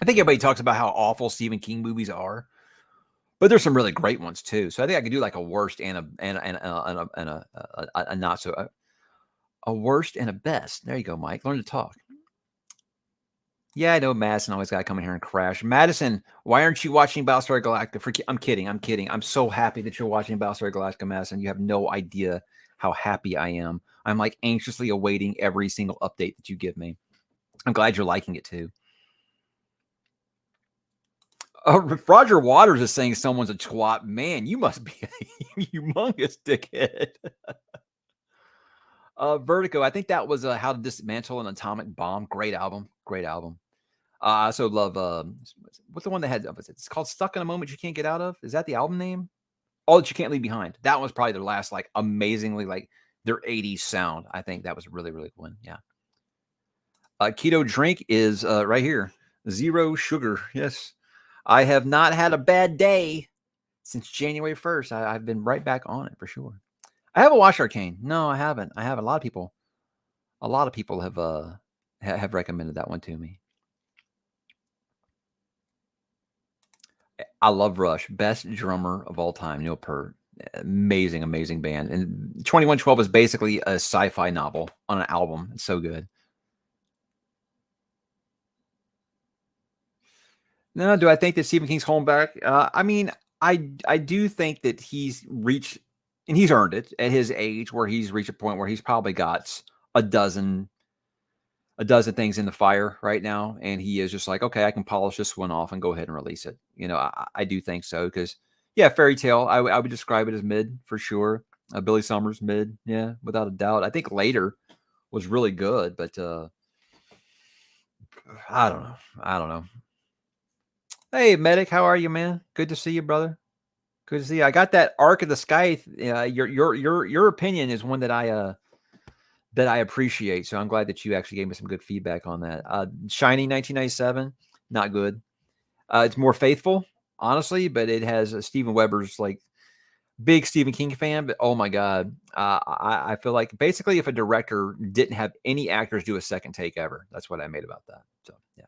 I think everybody talks about how awful Stephen King movies are, but there's some really great ones too. So I think I could do like a worst and a not so a worst and a best. There you go, Mike. Learn to talk. Yeah, I know Madison always got to come in here and crash. Madison, why aren't you watching Battlestar Galactica? I'm kidding. I'm kidding. I'm so happy that you're watching Battlestar Galactica, Madison. You have no idea how happy I am. I'm like anxiously awaiting every single update that you give me. I'm glad you're liking it too. Roger Waters is saying someone's a twat. Man, you must be a humongous dickhead. Vertigo. I think that was How to Dismantle an Atomic Bomb. Great album. Great album. I also love what's the one that had it's called Stuck in a Moment You Can't Get Out of? Is that the album name? All That You Can't Leave Behind. That was probably their last like amazingly like their 80s sound. I think that was really, really cool. Yeah. Keto drink is right here. Zero sugar. Yes. I have not had a bad day since January 1st. I've been right back on it for sure. I haven't watched Arcane. No, I haven't. I have a lot of people have recommended that one to me. I love Rush. Best drummer of all time, Neil Peart. Amazing, amazing band. And 2112 is basically a sci-fi novel on an album. It's so good. No, do I think that Stephen King's holding back? I mean, I do think that he's reached and he's earned it at his age where he's reached a point where he's probably got a dozen a dozen things in the fire right now, and he is just like, okay, I can polish this one off and go ahead and release it. I do think so because yeah, Fairy Tale, I would describe it as mid for sure. Billy Summers mid, yeah, without a doubt. I think later was really good, but I don't know. I don't know. Hey, medic, how are you, man? Good to see you, brother. Good to see you. I got that Arc of the Sky. Your opinion is one that I appreciate. So I'm glad that you actually gave me some good feedback on that. Shining 1997, not good. It's more faithful, honestly, but it has Steven Weber's like big Stephen King fan. But oh my god, I feel like basically if a director didn't have any actors do a second take ever, that's what I made about that. So yeah.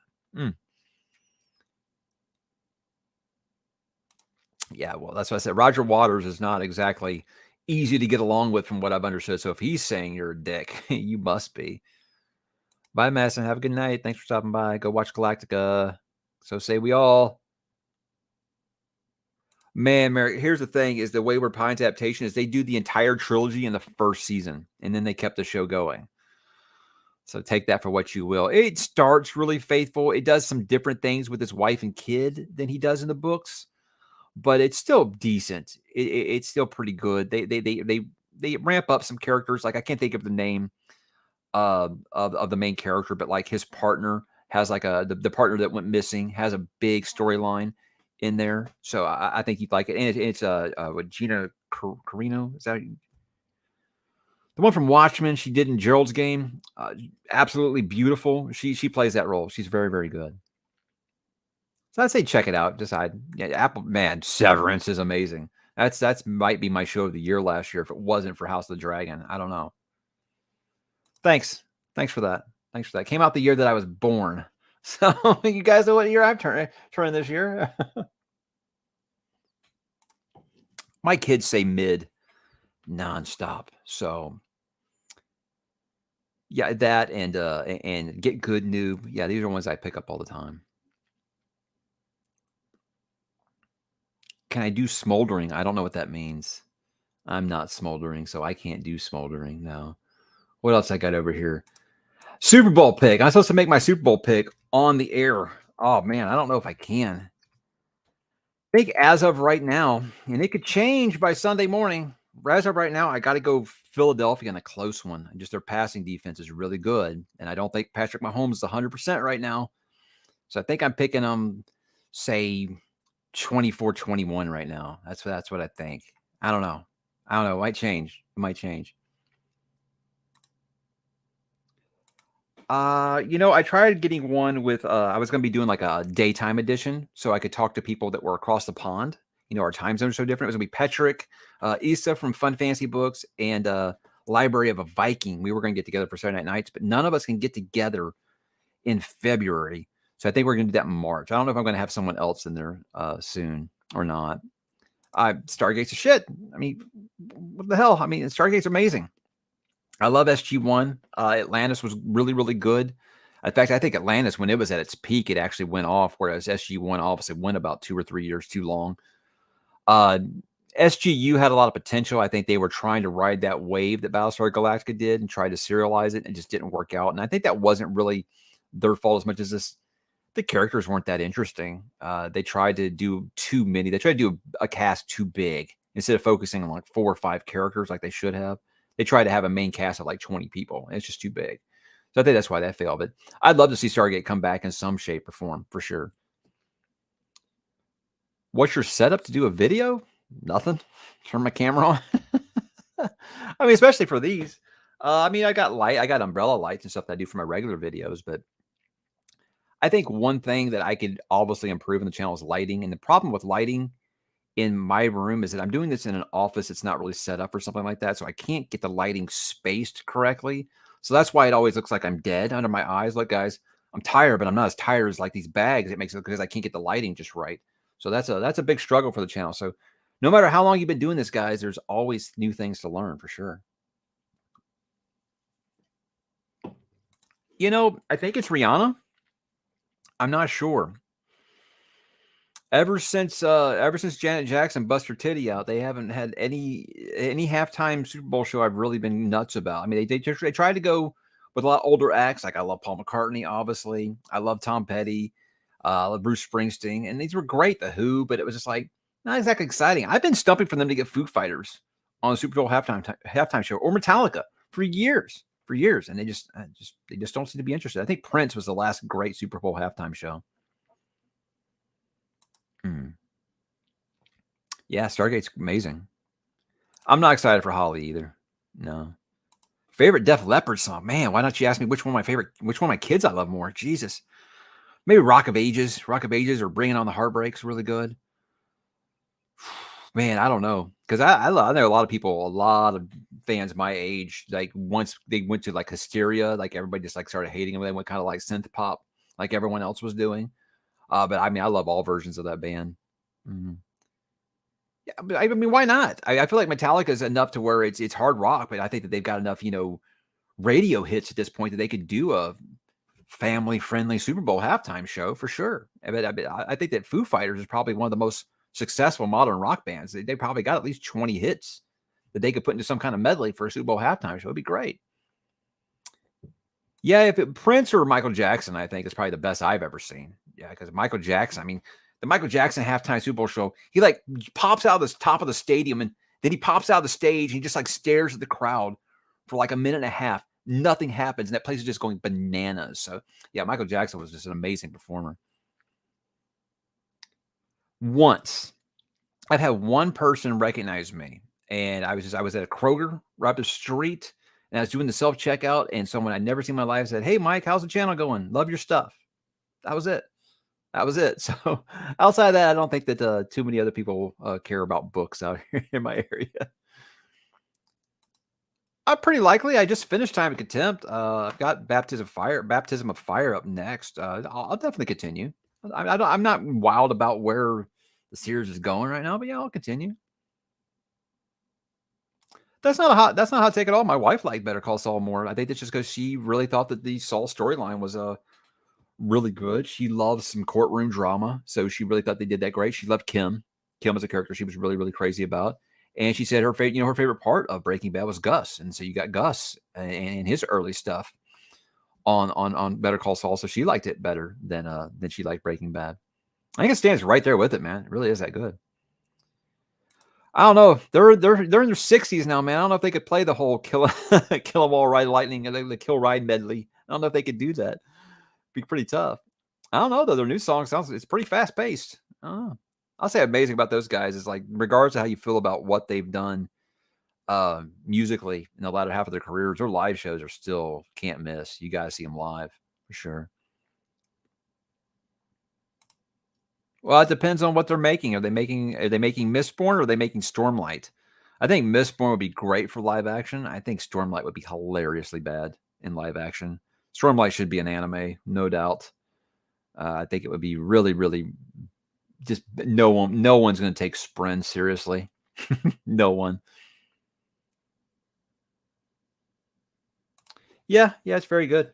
Yeah, well, that's what I said. Roger Waters is not exactly easy to get along with from what I've understood. So if he's saying you're a dick, you must be. Bye, Madison. Have a good night. Thanks for stopping by. Go watch Galactica. So say we all. Man, Mary, here's the thing is the Wayward Pines adaptation is they do the entire trilogy in the first season, and then they kept the show going. So take that for what you will. It starts really faithful. It does some different things with his wife and kid than he does in the books, but it's still decent. It's still pretty good. They ramp up some characters. Like I can't think of the name of the main character, but like his partner has like the partner that went missing has a big storyline in there. So I think you'd like it. And it's what Gina Carino is that the one from Watchmen? She did in Gerald's Game. Absolutely beautiful. She plays that role. She's very very good. So I'd say check it out. Decide. Yeah, Apple man, Severance is amazing. That's might be my show of the year last year if it wasn't for House of the Dragon. I don't know. Thanks. Thanks for that. Thanks for that. Came out the year that I was born. So you guys know what year I'm turning this year. My kids say mid nonstop. So yeah, that and Get Good Noob. Yeah, these are ones I pick up all the time. Can I do smoldering? I don't know what that means. I'm not smoldering, so I can't do smoldering now. What else I got over here? Super Bowl pick. I'm supposed to make my Super Bowl pick on the air. Oh man, I don't know if I can. I think as of right now, and it could change by Sunday morning. As of right now, I got to go Philadelphia in a close one. Just their passing defense is really good, and I don't think Patrick Mahomes is 100% right now. So I think I'm picking them, say 24-21 right now. That's what I think. I don't know. It might change. It might change. I tried getting one with I was gonna be doing like a daytime edition so I could talk to people that were across the pond. Our time zones are so different. It was gonna be Patrick, Issa from Fun Fancy Books, and Library of a Viking. We were gonna get together for Saturday nights, but none of us can get together in February. So I think we're gonna do that in March. I don't know if I'm gonna have someone else in there soon or not. Stargate's a shit. I mean, what the hell? I mean, Stargate's amazing. I love SG1. Atlantis was really, really good. In fact, I think Atlantis, when it was at its peak, it actually went off, whereas SG1 obviously went about 2 or 3 years too long. SGU had a lot of potential. I think they were trying to ride that wave that Battlestar Galactica did and try to serialize it, and it just didn't work out. And I think that wasn't really their fault as much as the characters weren't that interesting. They tried to do too many. They tried to do a cast too big instead of focusing on like 4 or 5 characters like they should have. They tried to have a main cast of like 20 people, and it's just too big. So I think that's why that failed. But I'd love to see Stargate come back in some shape or form for sure. What's your setup to do a video? Nothing. Turn my camera on. I mean, especially for these. I mean, I got umbrella lights and stuff that I do for my regular videos, but I think one thing that I could obviously improve in the channel is lighting. And the problem with lighting in my room is that I'm doing this in an office. It's not really set up or something like that. So I can't get the lighting spaced correctly. So that's why it always looks like I'm dead under my eyes. Look, guys, I'm tired, but I'm not as tired as like these bags. It makes it because I can't get the lighting just right. So that's a big struggle for the channel. So No matter how long you've been doing this, guys, there's always new things to learn for sure. I think it's Rihanna. I'm not sure. Ever since Janet Jackson bust her titty out, they haven't had any halftime Super Bowl show I've really been nuts about. I mean, they tried to go with a lot older acts. Like I love Paul McCartney, obviously. I love Tom Petty, I love Bruce Springsteen, and these were great. The Who, but it was just like not exactly exciting. I've been stumping for them to get Foo Fighters on the Super Bowl halftime show or Metallica for years, and they just don't seem to be interested. I think Prince was the last great Super Bowl halftime show. Hmm. Yeah, Stargate's amazing. I'm not excited for Holly either. No. Favorite Def Leppard song? Man, why don't you ask me which one of my kids I love more? Jesus. Maybe Rock of Ages. Rock of Ages or Bringing on the Heartbreak's really good. Man, I don't know. Because I know a lot of fans my age, like once they went to like Hysteria, like everybody just like started hating them. They went kind of like synth pop, like everyone else was doing. But I mean, I love all versions of that band. Mm-hmm. Yeah, but I mean, why not? I feel like Metallica is enough to where it's hard rock, but I think that they've got enough, radio hits at this point that they could do a family-friendly Super Bowl halftime show for sure. I think that Foo Fighters is probably one of the most successful modern rock bands. They probably got at least 20 hits that they could put into some kind of medley for a Super Bowl halftime show. It'd be great. Yeah, Prince or Michael Jackson, I think is probably the best I've ever seen. Yeah, because Michael Jackson, I mean, the Michael Jackson halftime Super Bowl show, he like pops out of the top of the stadium and then he pops out of the stage and he just like stares at the crowd for like a minute and a half. Nothing happens. And that place is just going bananas. So yeah, Michael Jackson was just an amazing performer. Once I've had one person recognize me, and I was at a Kroger right up the street, and I was doing the self checkout, and someone I'd never seen in my life said, "Hey, Mike, how's the channel going? Love your stuff." That was it. That was it. So outside of that, I don't think that too many other people care about books out here in my area. Pretty likely. I just finished Time of Contempt. I've got Baptism of Fire up next. I'll definitely continue. I'm not wild about where the series is going right now, but yeah, I'll continue. That's not a hot take at all. My wife liked Better Call Saul more. I think that's just because she really thought that the Saul storyline was really good. She loves some courtroom drama, so she really thought they did that great. She loved Kim. Kim as a character, she was really, really crazy about. And she said her favorite part of Breaking Bad was Gus, and so you got Gus and his early stuff on Better Call Saul. So she liked it better than she liked Breaking Bad. I think it stands right there with it, man. It really is that good. I don't know. They're in their 60s now, man. I don't know if they could play the whole kill kill 'em all, ride lightning, the kill ride medley. I don't know if they could do that. Be pretty tough. I don't know though. Their new song it's pretty fast paced. I don't know. I'll say amazing about those guys is like regardless of how you feel about what they've done musically in the latter half of their careers, their live shows are still can't miss. You gotta see them live for sure. Well, it depends on what they're making. Are they making Mistborn or are they making Stormlight? I think Mistborn would be great for live action. I think Stormlight would be hilariously bad in live action. Stormlight should be an anime, no doubt. I think it would be really, really just no one's going to take Spren seriously. No one. Yeah, it's very good.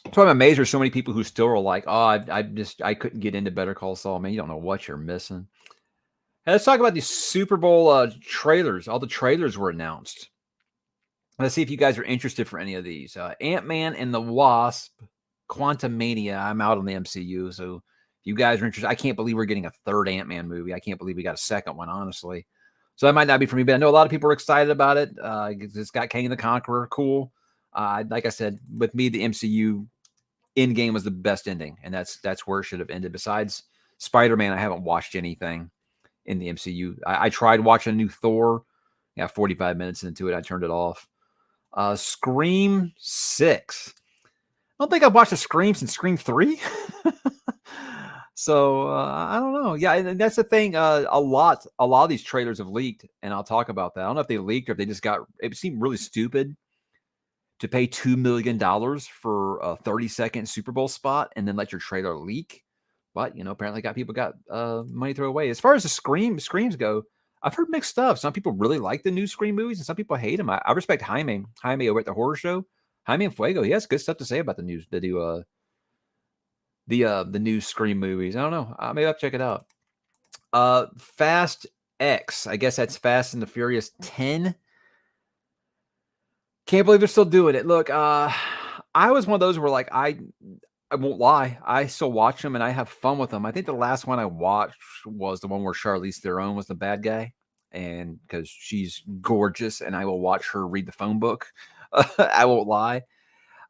That's why I'm amazed there's so many people who still are like, oh, I couldn't get into Better Call Saul. Man, you don't know what you're missing. Hey, let's talk about these Super Bowl trailers. All the trailers were announced. Let's see if you guys are interested for any of these. Ant-Man and the Wasp, Quantumania. I'm out on the MCU, so if you guys are interested, I can't believe we're getting a third Ant-Man movie. I can't believe we got a second one, honestly. So that might not be for me, but I know a lot of people are excited about it. It's got Kang the Conqueror, cool. Like I said, with me, the MCU Endgame was the best ending, and that's where it should have ended. Besides Spider-Man, I haven't watched anything in the MCU. I tried watching a new Thor. Yeah, 45 minutes into it, I turned it off. Scream 6. I don't think I've watched a Scream since Scream 3. So I don't know. Yeah, and that's the thing. A lot of these trailers have leaked, and I'll talk about that. I don't know if they leaked or if they just got. It seemed really stupid to pay $2 million for a 30-second Super Bowl spot and then let your trailer leak. But apparently got money thrown away. As far as the screams go, I've heard mixed stuff. Some people really like the new Scream movies, and some people hate them. I respect Jaime over at the horror show. Jaime and Fuego, he has good stuff to say about the new Scream movies. I don't know. Maybe I'll check it out. Fast X. I guess that's Fast and the Furious 10. Can't believe they're still doing it. Look, I was one of those where like I won't lie, I still watch them and I have fun with them. I think the last one I watched was the one where Charlize Theron was the bad guy, and because she's gorgeous, and I will watch her read the phone book. I won't lie.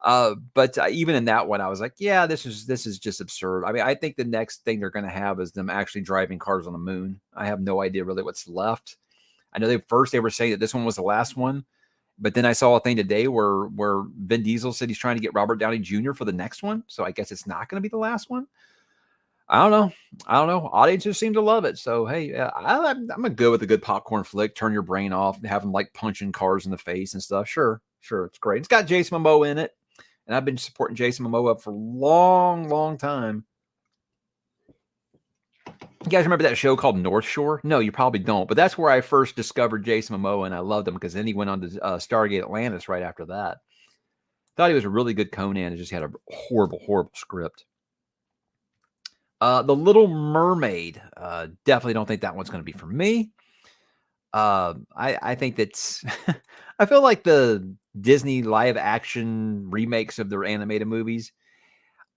But even in that one, I was like, yeah, this is just absurd. I mean, I think the next thing they're going to have is them actually driving cars on the moon. I have no idea really what's left. I know they were saying that this one was the last one, but then I saw a thing today where Vin Diesel said he's trying to get Robert Downey Jr. for the next one. So I guess it's not going to be the last one. I don't know. Audiences seem to love it. So hey, I'm a good with a good popcorn flick. Turn your brain off, have them like punching cars in the face and stuff. Sure, it's great. It's got Jason Momoa in it, and I've been supporting Jason Momoa for a long time. You guys remember that show called North Shore? No, you probably don't. But that's where I first discovered Jason Momoa, and I loved him because then he went on to Stargate Atlantis right after that. Thought he was a really good Conan. It just had a horrible script. The Little Mermaid. Definitely don't think that one's going to be for me. I think that's. I feel like the Disney live action remakes of their animated movies.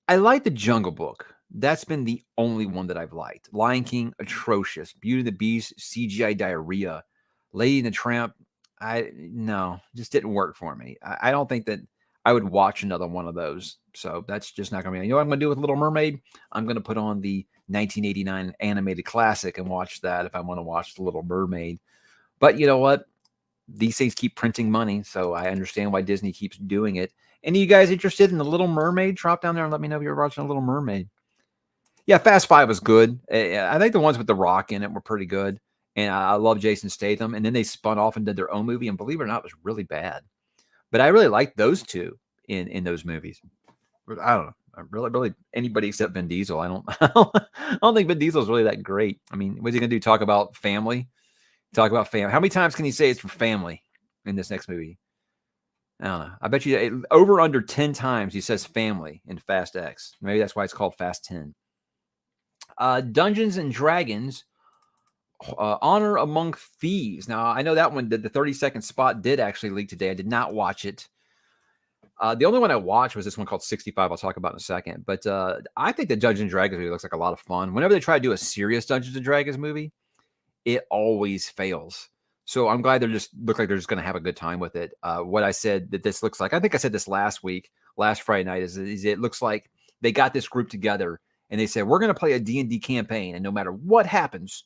I like the Jungle Book. That's been the only one that I've liked. Lion King, atrocious. Beauty and the Beast, CGI diarrhea. Lady and the Tramp, just didn't work for me. I don't think that I would watch another one of those. So that's just not going to be. You know what I'm going to do with Little Mermaid? I'm going to put on the 1989 animated classic and watch that if I want to watch The Little Mermaid. But you know what? These things keep printing money, so I understand why Disney keeps doing it. Any of you guys interested in The Little Mermaid? Drop down there and let me know if you're watching The Little Mermaid. Yeah, Fast 5 was good. I think the ones with The Rock in it were pretty good. And I love Jason Statham. And then they spun off and did their own movie. And believe it or not, it was really bad. But I really liked those two in those movies. But I don't know. Really, anybody except Vin Diesel. I don't think Vin Diesel is really that great. I mean, what's he going to do? Talk about family? Talk about family. How many times can he say it's for family in this next movie? I don't know. I bet you over under 10 times he says family in Fast X. Maybe that's why it's called Fast 10. Dungeons and Dragons, Honor Among Thieves. Now, I know that one, the 30-second spot did actually leak today. I did not watch it. The only one I watched was this one called 65. I'll talk about in a second. But I think the Dungeons and Dragons movie looks like a lot of fun. Whenever they try to do a serious Dungeons and Dragons movie, it always fails. So I'm glad they're going to have a good time with it. What I said that this looks like, I think I said this last Friday night, is it looks like they got this group together and they said, we're going to play a D&D campaign. And no matter what happens,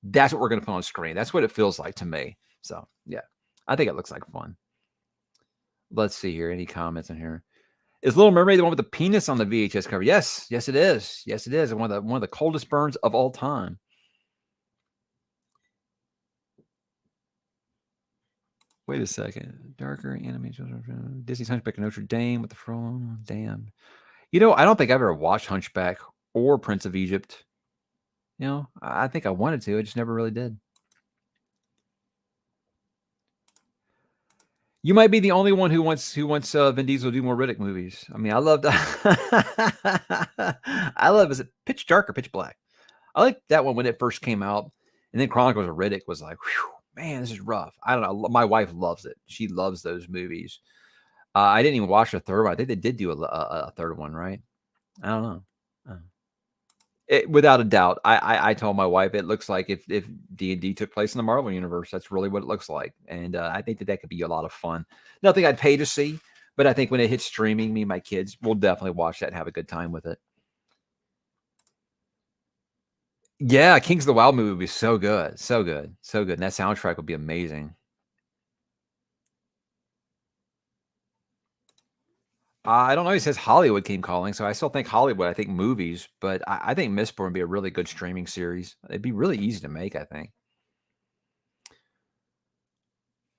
that's what we're going to put on screen. That's what it feels like to me. So yeah, I think it looks like fun. Let's see here. Any comments in here? Is Little Mermaid the one with the penis on the VHS cover? Yes, it is. Yes, it is. One of the coldest burns of all time. Wait a second. Darker animation. Disney's Hunchback of Notre Dame with the Frollo. Damn. I don't think I've ever watched Hunchback or Prince of Egypt. I think I wanted to. I just never really did. You might be the only one who wants Vin Diesel to do more Riddick movies. I mean, I loved is it Pitch Dark or Pitch Black? I liked that one when it first came out. And then Chronicles of Riddick was like, whew, man, this is rough. I don't know. My wife loves it. She loves those movies. I didn't even watch the third one. I think they did do a third one, right? I don't know. Without a doubt, I told my wife it looks like if D&D took place in the Marvel universe, that's really what it looks like, and I think that could be a lot of fun. Nothing I'd pay to see, but I think when it hits streaming, me and my kids will definitely watch that and have a good time with it. Yeah, Kings of the Wild movie would be so good. And that soundtrack would be amazing. I don't know. He says Hollywood came calling, so I still think Hollywood. I think movies, but I think Mistborn would be a really good streaming series. It'd be really easy to make, I think.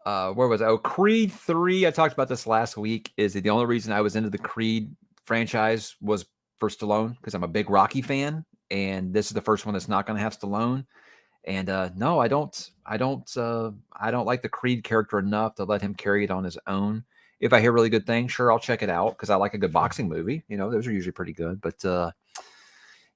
Where was I? Oh, Creed 3. I talked about this last week. Is the only reason I was into the Creed franchise was for Stallone because I'm a big Rocky fan, and this is the first one that's not going to have Stallone. And no, I don't like the Creed character enough to let him carry it on his own. If I hear really good things, sure, I'll check it out because I like a good boxing movie. Those are usually pretty good. But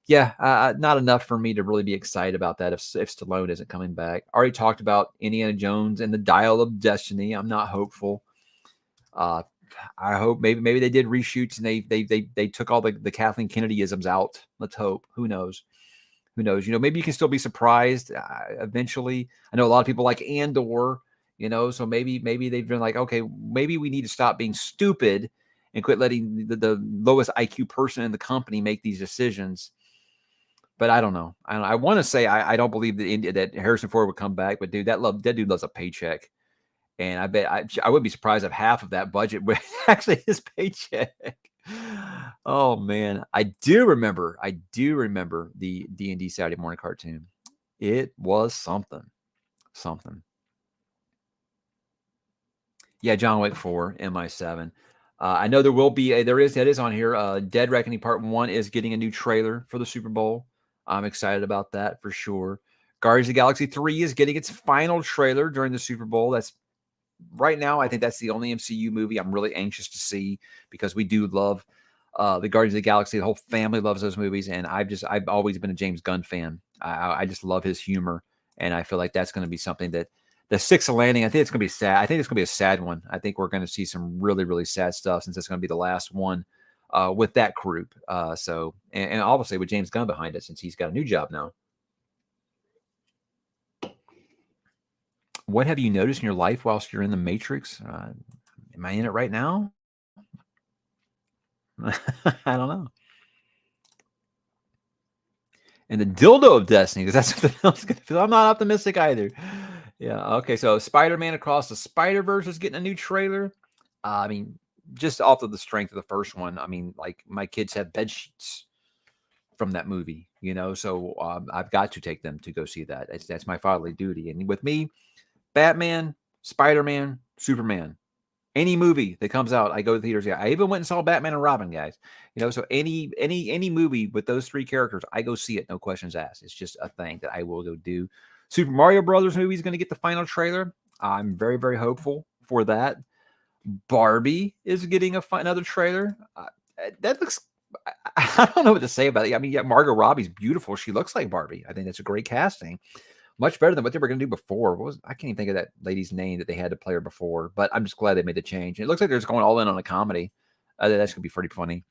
yeah, not enough for me to really be excited about that if Stallone isn't coming back. Already talked about Indiana Jones and the Dial of Destiny. I'm not hopeful. I hope maybe they did reshoots and they took all the Kathleen Kennedy-isms out. Let's hope. Who knows? Who knows? Maybe you can still be surprised eventually. I know a lot of people like Andor, so maybe they've been like, okay, maybe we need to stop being stupid and quit letting the lowest IQ person in the company make these decisions. But I don't know. I want to say I don't believe that Harrison Ford would come back, but dude, that dude loves a paycheck. And I bet I wouldn't be surprised if half of that budget was actually his paycheck. Oh man, I do remember the D&D Saturday morning cartoon. It was something. Yeah, John Wick 4, MI7. I know there will be that is on here. Dead Reckoning Part 1 is getting a new trailer for the Super Bowl. I'm excited about that for sure. Guardians of the Galaxy 3 is getting its final trailer during the Super Bowl. That's right now, I think that's the only MCU movie I'm really anxious to see because we do love the Guardians of the Galaxy. The whole family loves those movies, and I've always been a James Gunn fan. I just love his humor, and I feel like that's going to be something that the Sixth Landing. I think it's going to be sad. I think it's going to be a sad one. I think we're going to see some really really sad stuff since it's going to be the last one with that group. And obviously with James Gunn behind it, since he's got a new job now. What have you noticed in your life whilst you're in the Matrix? Am I in it right now? I don't know. And the dildo of destiny, because that's what the film's going to feel. I'm not optimistic either. Yeah. Okay. So Spider-Man Across the Spider-Verse is getting a new trailer. I mean, just off of the strength of the first one. I mean, like my kids have bed sheets from that movie, so I've got to take them to go see that. That's my fatherly duty. And with me, Batman, Spider-Man, Superman. Any movie that comes out, I go to the theaters. Yeah, I even went and saw Batman and Robin, guys. So any movie with those three characters, I go see it, no questions asked. It's just a thing that I will go do. Super Mario Brothers movie is going to get the final trailer. I'm very, very hopeful for that. Barbie is getting another trailer. That looks. I don't know what to say about it. I mean, yeah, Margot Robbie's beautiful. She looks like Barbie. I think that's a great casting. Much better than what they were going to do before. I can't even think of that lady's name that they had to play her before, but I'm just glad they made the change. It looks like they're just going all in on a comedy. That's going to be pretty funny.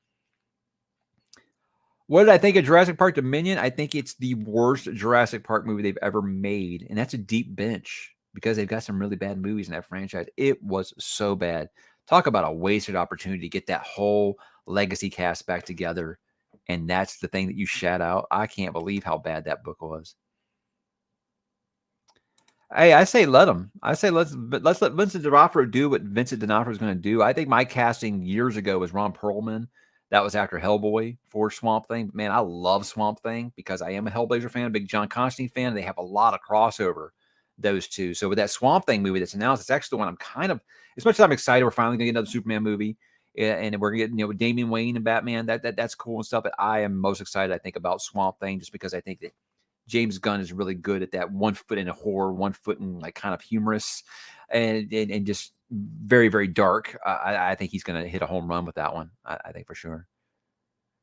What did I think of Jurassic Park Dominion? I think it's the worst Jurassic Park movie they've ever made, and that's a deep bench because they've got some really bad movies in that franchise. It was so bad. Talk about a wasted opportunity to get that whole legacy cast back together, and that's the thing that you shout out. I can't believe how bad that book was. Hey, I say let him. I say let's let Vincent D'Onofrio do what Vincent D'Onofrio is going to do. I think my casting years ago was Ron Perlman. That was after Hellboy for Swamp Thing. Man, I love Swamp Thing because I am a Hellblazer fan, a big John Constantine fan. They have a lot of crossover, those two. So with that Swamp Thing movie that's announced, it's actually the one I'm kind of, as much as I'm excited, we're finally going to get another Superman movie, and we're going to get Damian Wayne and Batman. That's cool and stuff. But I am most excited, I think, about Swamp Thing just because I think that James Gunn is really good at that 1 foot in a horror, 1 foot in like kind of humorous and just very, very dark. I think he's going to hit a home run with that one. I think for sure.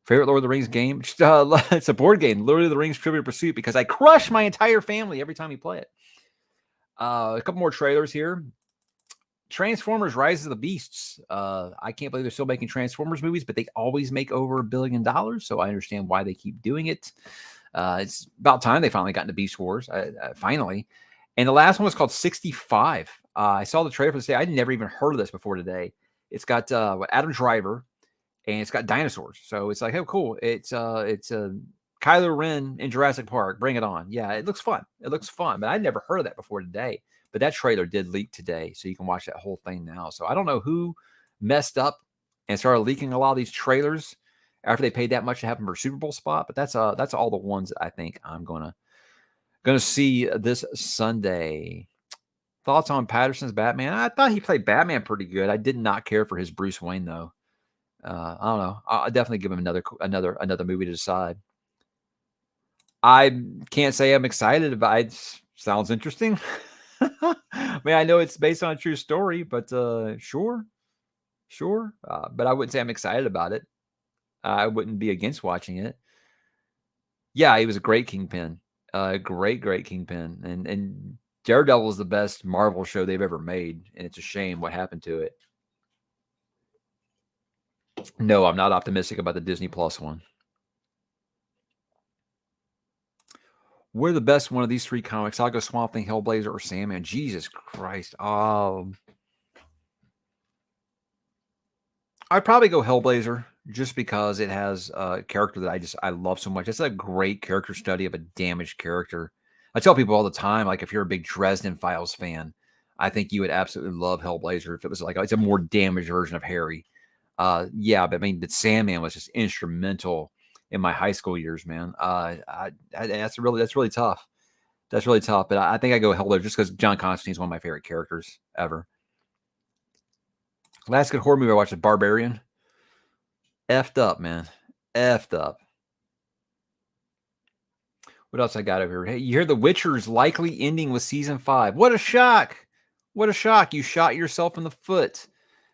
Favorite Lord of the Rings game? It's a board game, Lord of the Rings Trivial Pursuit, because I crush my entire family every time we play it. A couple more trailers here. Transformers Rise of the Beasts. I can't believe they're still making Transformers movies, but they always make over $1 billion, so I understand why they keep doing it. It's about time they finally got into Beast Wars, finally. And the last one was called 65. I saw the trailer for this day. I'd never even heard of this before today. It's got Adam Driver, and it's got dinosaurs. So it's like, oh, cool. It's Kylo Ren in Jurassic Park. Bring it on. Yeah, it looks fun. But I'd never heard of that before today. But that trailer did leak today, so you can watch that whole thing now. So I don't know who messed up and started leaking a lot of these trailers after they paid that much to have them for a Super Bowl spot. But that's all the ones that I think I'm gonna see this Sunday. Thoughts on Patterson's Batman? I thought he played Batman pretty good. I did not care for his Bruce Wayne though. I don't know. I'll definitely give him another movie to decide. I can't say I'm excited about it. Sounds interesting. I mean, I know it's based on a true story, but sure, sure. But I wouldn't say I'm excited about it. I wouldn't be against watching it. Yeah, he was a great Kingpin. Great Kingpin. And Daredevil is the best Marvel show they've ever made, and it's a shame what happened to it. No, I'm not optimistic about the Disney Plus one. We're the best one of these three comics. I'll go Swamp Thing, Hellblazer, or Sandman. Jesus Christ. I'd probably go Hellblazer just because it has a character that I love so much. It's a great character study of a damaged character. I tell people all the time, like if you're a big Dresden Files fan, I think you would absolutely love Hellblazer if it was like it's a more damaged version of Harry. Yeah, but I mean, the Sandman was just instrumental in my high school years, man. That's really tough. That's really tough. But I think I go Hellblazer just because John Constantine is one of my favorite characters ever. Last good horror movie I watched is Barbarian. Effed up, man. Effed up. What else I got over here? Hey, you hear The Witcher's likely ending with season 5. What a shock. What a shock. You shot yourself in the foot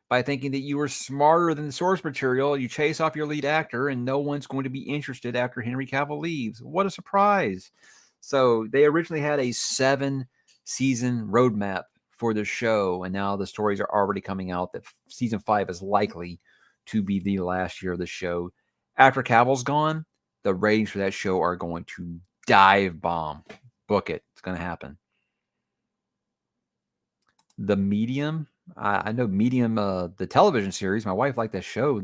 by thinking that you were smarter than the source material. You chase off your lead actor, and no one's going to be interested after Henry Cavill leaves. What a surprise. So they originally had a 7-season roadmap for the show, and now the stories are already coming out that season 5 is likely to be the last year of the show. After Cavill's gone, the ratings for that show are going to dive bomb. Book it. It's going to happen. The Medium. I know Medium, the television series. My wife liked that show,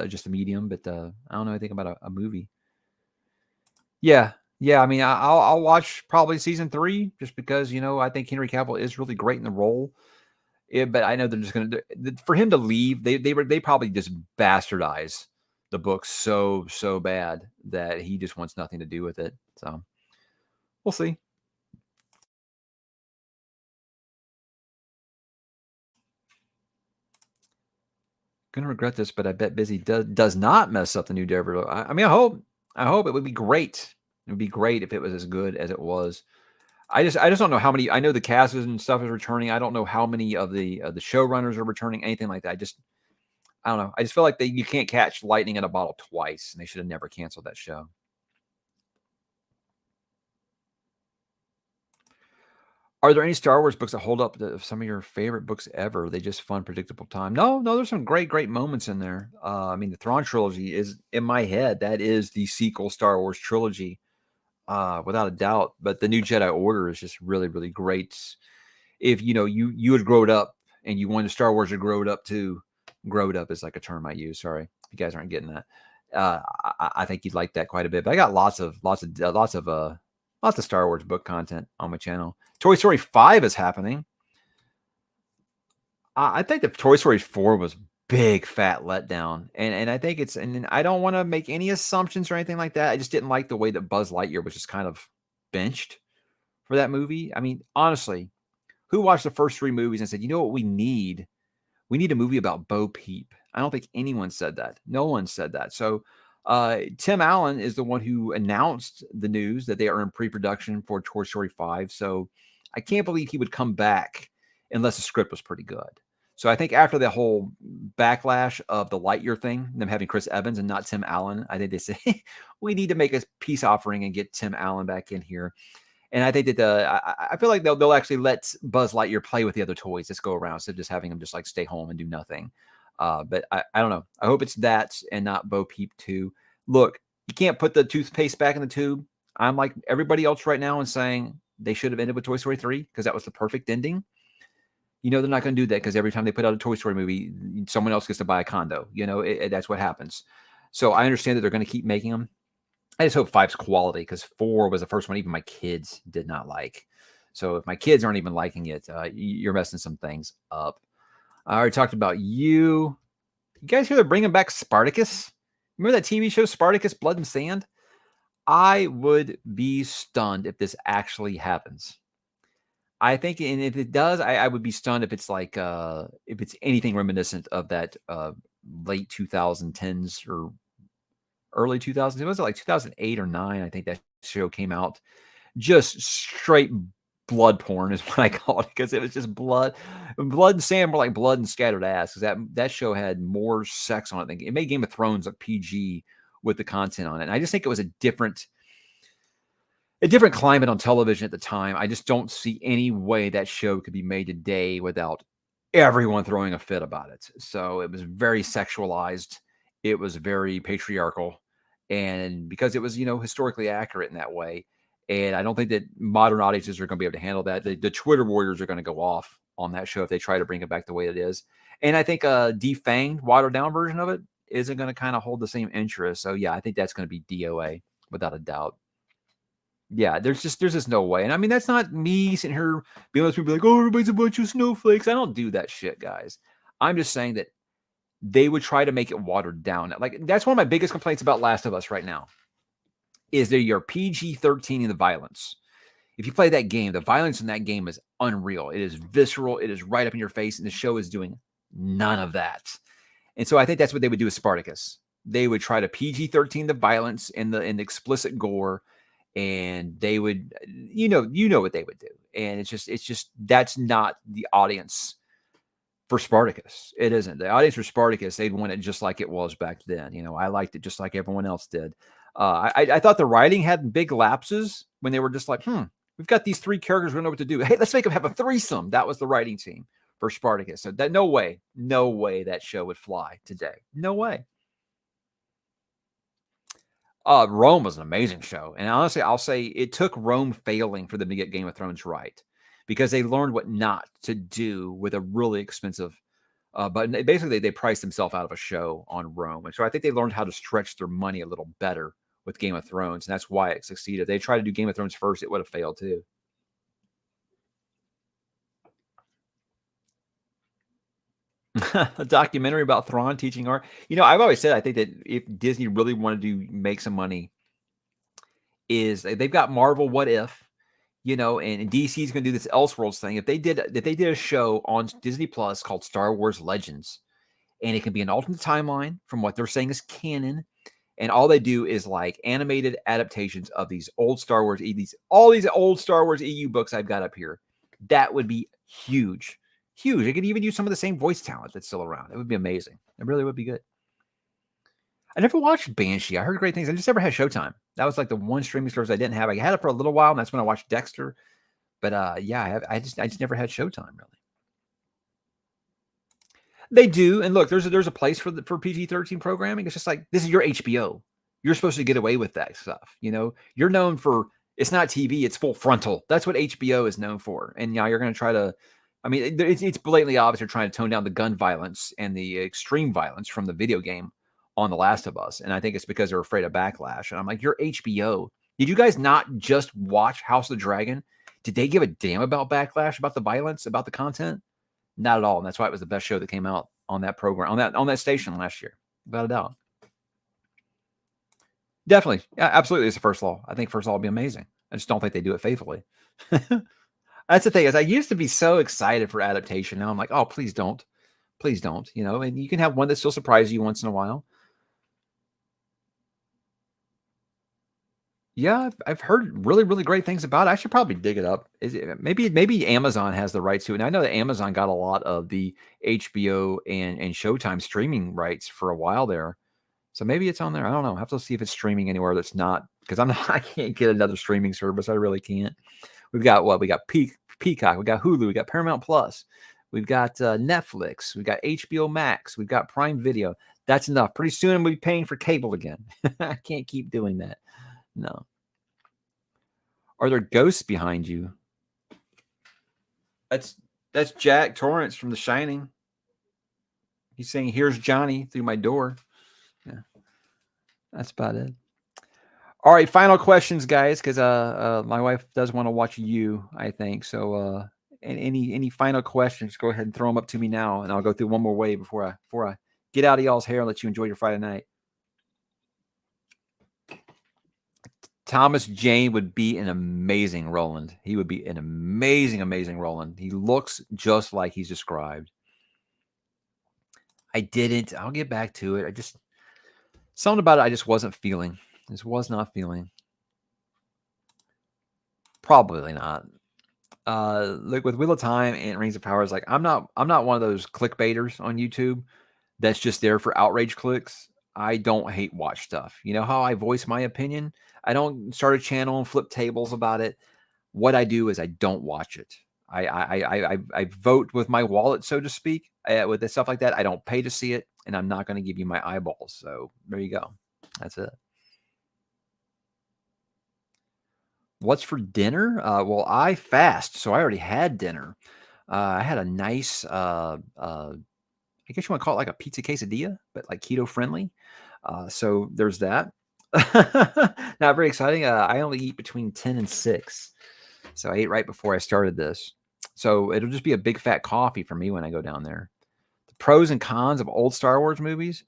just the Medium, but I don't know anything about a movie. Yeah, yeah. I mean, I'll watch probably season 3 just because I think Henry Cavill is really great in the role. But I know they're just going to for him to leave. They probably just bastardize the book so bad that he just wants nothing to do with it. So we'll see. Gonna regret this, but I bet Busy does not mess up the new Daredevil. I mean, I hope it would be great. It would be great if it was as good as it was. I just don't know how many. I know the cast and stuff is returning. I don't know how many of the showrunners are returning. Anything like that. I don't know. I just feel like you can't catch lightning in a bottle twice, and they should have never canceled that show. Are there any Star Wars books that hold up to some of your favorite books ever? Are they just fun, predictable time? No, there's some great moments in there. I mean, the Thrawn trilogy is in my head. That is the sequel Star Wars trilogy, without a doubt. But the New Jedi Order is just really great. If you had grown up and you wanted Star Wars to grow it up too, grow it up is like a term I use. Sorry if you guys aren't getting that. I think you'd like that quite a bit. But I got lots of Star Wars book content on my channel. Toy Story 5 is happening. I think that Toy Story 4 was big fat letdown, and I think and I don't want to make any assumptions or anything like that. I just didn't like the way that Buzz Lightyear was just kind of benched for that movie. I mean, honestly, who watched the first 3 movies and said, you know what we need? We need a movie about Bo Peep. I don't think anyone said that. No one said that. So Tim Allen is the one who announced the news that they are in pre-production for Toy Story 5. So I can't believe he would come back unless the script was pretty good. So I think after the whole backlash of the Lightyear thing, them having Chris Evans and not Tim Allen, I think they say we need to make a peace offering and get Tim Allen back in here. And I think that I feel like they'll actually let Buzz Lightyear play with the other toys this go around instead of just having him just like stay home and do nothing. But I don't know. I hope it's that and not Bo Peep 2. Look, you can't put the toothpaste back in the tube. I'm like everybody else right now and saying they should have ended with Toy Story 3 because that was the perfect ending. They're not going to do that because every time they put out a Toy Story movie, someone else gets to buy a condo. That's what happens. So I understand that they're going to keep making them. I just hope 5's quality because 4 was the first one even my kids did not like. So if my kids aren't even liking it, you're messing some things up. I already talked about you. You guys hear they're bringing back Spartacus? Remember that TV show Spartacus, Blood and Sand? I would be stunned if this actually happens. I think, and if it does, I would be stunned if it's like if it's anything reminiscent of that late 2010s or early 2000s. It was like 2008 or 9. I think that show came out. Just straight blood porn is what I call it, because it was just blood and sand, more like blood and scattered ass. Because that show had more sex on it than it made Game of Thrones look PG with the content on it. And I just think it was a different climate on television at the time. I just don't see any way that show could be made today without everyone throwing a fit about it. So it was very sexualized. It was very patriarchal. And because it was, historically accurate in that way. And I don't think that modern audiences are going to be able to handle that. The Twitter warriors are going to go off on that show if they try to bring it back the way it is. And I think a defanged, watered down version of it isn't going to kind of hold the same interest. So yeah, I think that's going to be DOA without a doubt. Yeah, there's just no way. And I mean, that's not me sitting here being those people like, oh, everybody's a bunch of snowflakes. I don't do that shit, guys. I'm just saying that they would try to make it watered down. Like, that's one of my biggest complaints about Last of Us right now, is that you're PG-13 in the violence. If you play that game, the violence in that game is unreal. It is visceral. It is right up in your face. And the show is doing none of that. And so I think that's what they would do with Spartacus. They would try to PG-13 the violence and the explicit gore. And they would, you know what they would do. And it's just, that's not the audience for Spartacus. It isn't. The audience for Spartacus, they'd want it just like it was back then. I liked it just like everyone else did. I thought the writing had big lapses when they were just like, we've got these 3 characters, we don't know what to do. Hey, let's make them have a threesome. That was the writing team for Spartacus. So that no way that show would fly today. No way. Rome was an amazing show. And honestly, I'll say it took Rome failing for them to get Game of Thrones right, because they learned what not to do with a really expensive, but basically they priced themselves out of a show on Rome. And so I think they learned how to stretch their money a little better with Game of Thrones. And that's why it succeeded. If they tried to do Game of Thrones first, it would have failed too. A documentary about Thrawn teaching art. I've always said I think that if Disney really wanted to make some money, is they've got Marvel What If, and DC is going to do this Elseworlds thing. If they did a show on Disney Plus called Star Wars Legends, and it can be an alternate timeline from what they're saying is canon, and all they do is like animated adaptations of these old Star Wars, all these old Star Wars EU books I've got up here, that would be huge. Huge. They could even use some of the same voice talent that's still around. It would be amazing. It really would be good. I never watched Banshee. I heard great things. I just never had Showtime. That was like the one streaming service I didn't have. I had it for a little while, and that's when I watched Dexter. But yeah, I just never had Showtime really. They do, and look, there's a place for PG-13 programming. It's just like, this is your HBO. You're supposed to get away with that stuff. You're known for, it's not TV, it's full frontal. That's what HBO is known for. And now you're going to try to. I mean, it's blatantly obvious they're trying to tone down the gun violence and the extreme violence from the video game on The Last of Us. And I think it's because they're afraid of backlash. And I'm like, you're HBO. Did you guys not just watch House of the Dragon? Did they give a damn about backlash, about the violence, about the content? Not at all. And that's why it was the best show that came out on that program, on that station last year. Without a doubt. Definitely. Yeah, absolutely. It's the First Law. I think First Law will be amazing. I just don't think they do it faithfully. That's the thing, is I used to be so excited for adaptation. Now I'm like, oh, please don't. Please don't. And you can have one that still surprises you once in a while. Yeah, I've heard really, really great things about it. I should probably dig it up. Maybe Amazon has the rights to it. And I know that Amazon got a lot of the HBO and Showtime streaming rights for a while there. So maybe it's on there. I don't know. I have to see if it's streaming anywhere that's not, because I can't get another streaming service. I really can't. We've got what? We got Peacock. We got Hulu. We got Paramount Plus. We've got Netflix. We've got HBO Max. We've got Prime Video. That's enough. Pretty soon I'm going to be paying for cable again. I can't keep doing that. No. Are there ghosts behind you? That's Jack Torrance from The Shining. He's saying, "Here's Johnny" through my door. Yeah. That's about it. All right, final questions, guys, because my wife does want to watch You, I think. So any final questions, go ahead and throw them up to me now, and I'll go through one more wave before I get out of y'all's hair and let you enjoy your Friday night. Thomas Jane would be an amazing Roland. He would be an amazing, amazing Roland. He looks just like he's described. I didn't. I'll get back to it. I just something about it I just wasn't feeling. Just was not feeling. Probably not. Like with Wheel of Time and Rings of Power, is like I'm not one of those clickbaiters on YouTube that's just there for outrage clicks. I don't hate watch stuff. You know how I voice my opinion? I don't start a channel and flip tables about it. What I do is I don't watch it. I vote with my wallet, so to speak, with the stuff like that. I don't pay to see it, and I'm not going to give you my eyeballs. So there you go. That's it. What's for dinner? Well, I fast, so I already had dinner. I had a nice, I guess you want to call it like a pizza quesadilla, but like keto friendly. So there's that. Not very exciting. I only eat between 10 and 6. So I ate right before I started this. So it'll just be a big fat coffee for me when I go down there. The pros and cons of old Star Wars movies.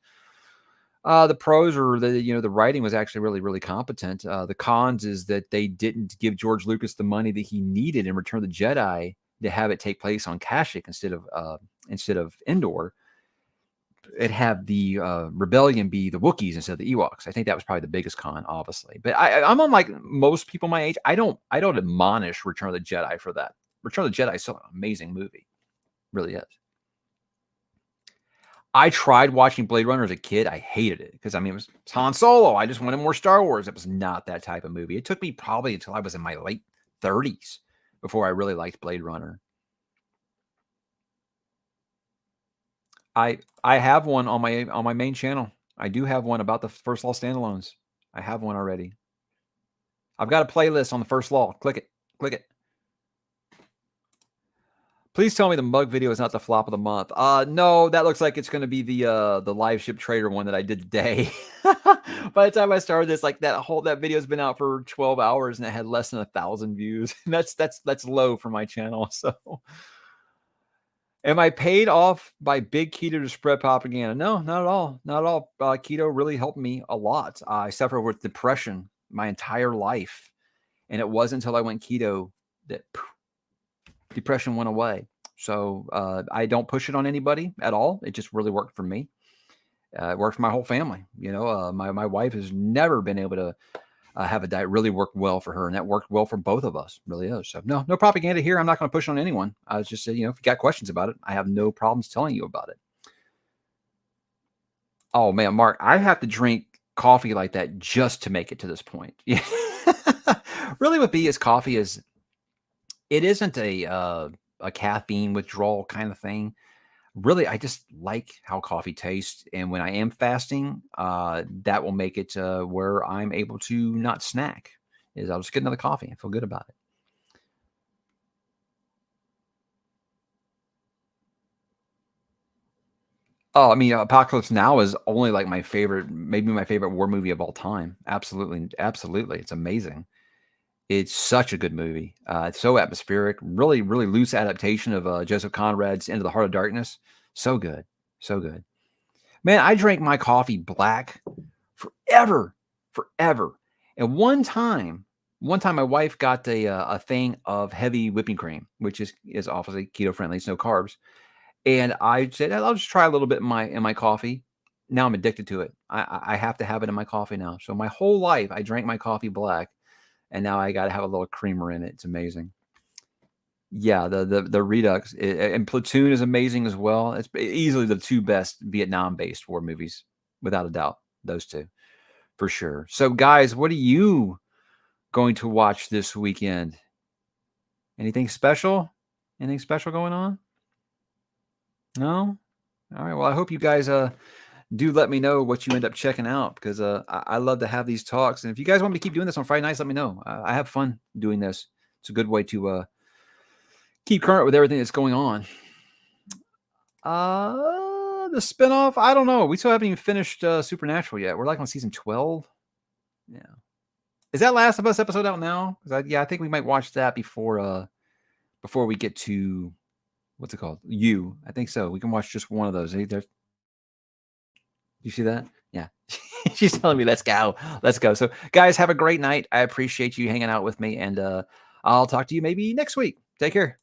The pros are the writing was actually really, really competent. The cons is that they didn't give George Lucas the money that he needed in Return of the Jedi to have it take place on Kashyyyk instead of Endor. It have the rebellion be the Wookiees instead of the Ewoks. I think that was probably the biggest con, obviously. But I'm unlike most people my age. I don't admonish Return of the Jedi for that. Return of the Jedi is still an amazing movie, really is. I tried watching Blade Runner as a kid. I hated it because it was Han Solo. I just wanted more Star Wars. It was not that type of movie. It took me probably until I was in my late 30s before I really liked Blade Runner. I have one on my main channel. I do have one about the First Law standalones. I have one already. I've got a playlist on the First Law. Click it. Click it. Please tell me the mug video is not the flop of the month. No, that looks like it's going to be the live ship trader one that I did today. By the time I started this, like that video's been out for 12 hours and it had less than 1,000 views. That's low for my channel. So, am I paid off by big keto to spread propaganda? No, not at all. Not at all. Keto really helped me a lot. I suffered with depression my entire life, and it wasn't until I went keto that depression went away. So I don't push it on anybody at all. It just really worked for me. It worked for my whole family. My wife has never been able to have a diet really work well for her, and that worked well for both of us. Really is. So no propaganda here. I'm not going to push on anyone. I was just saying, if you got questions about it, I have no problems telling you about it. Oh man, Mark, I have to drink coffee like that just to make it to this point. Yeah. Really, what B is coffee is it isn't a caffeine withdrawal kind of thing. Really, I just like how coffee tastes, and when I am fasting, that will make it where I'm able to not snack. I'll just get another coffee and feel good about it. Oh, Apocalypse Now is only like my favorite, maybe my favorite war movie of all time. Absolutely, absolutely, it's amazing. It's such a good movie. It's so atmospheric, really, really loose adaptation of Joseph Conrad's Into the Heart of Darkness. So good, so good. Man, I drank my coffee black forever, forever. And one time my wife got a thing of heavy whipping cream, which is obviously keto friendly. It's no carbs. And I said, I'll just try a little bit in my coffee. Now I'm addicted to it. I have to have it in my coffee now. So my whole life I drank my coffee black, and now I got to have a little creamer in it. It's amazing. Yeah, the Redux and Platoon is amazing as well. It's easily the two best Vietnam-based war movies, without a doubt. Those two, for sure. So, guys, what are you going to watch this weekend? Anything special? Anything special going on? No? All right. Well, I hope you guys do let me know what you end up checking out, because I love to have these talks. And if you guys want me to keep doing this on Friday nights, let me know. I have fun doing this. It's a good way to keep current with everything that's going on. The spinoff, I don't know. We still haven't even finished Supernatural yet. We're like on season 12. Yeah. Is that Last of Us episode out now? I think we might watch that before we get to, what's it called? I think so. We can watch just one of those. You see that? Yeah. She's telling me, let's go. Let's go. So, guys, have a great night. I appreciate you hanging out with me, and I'll talk to you maybe next week. Take care.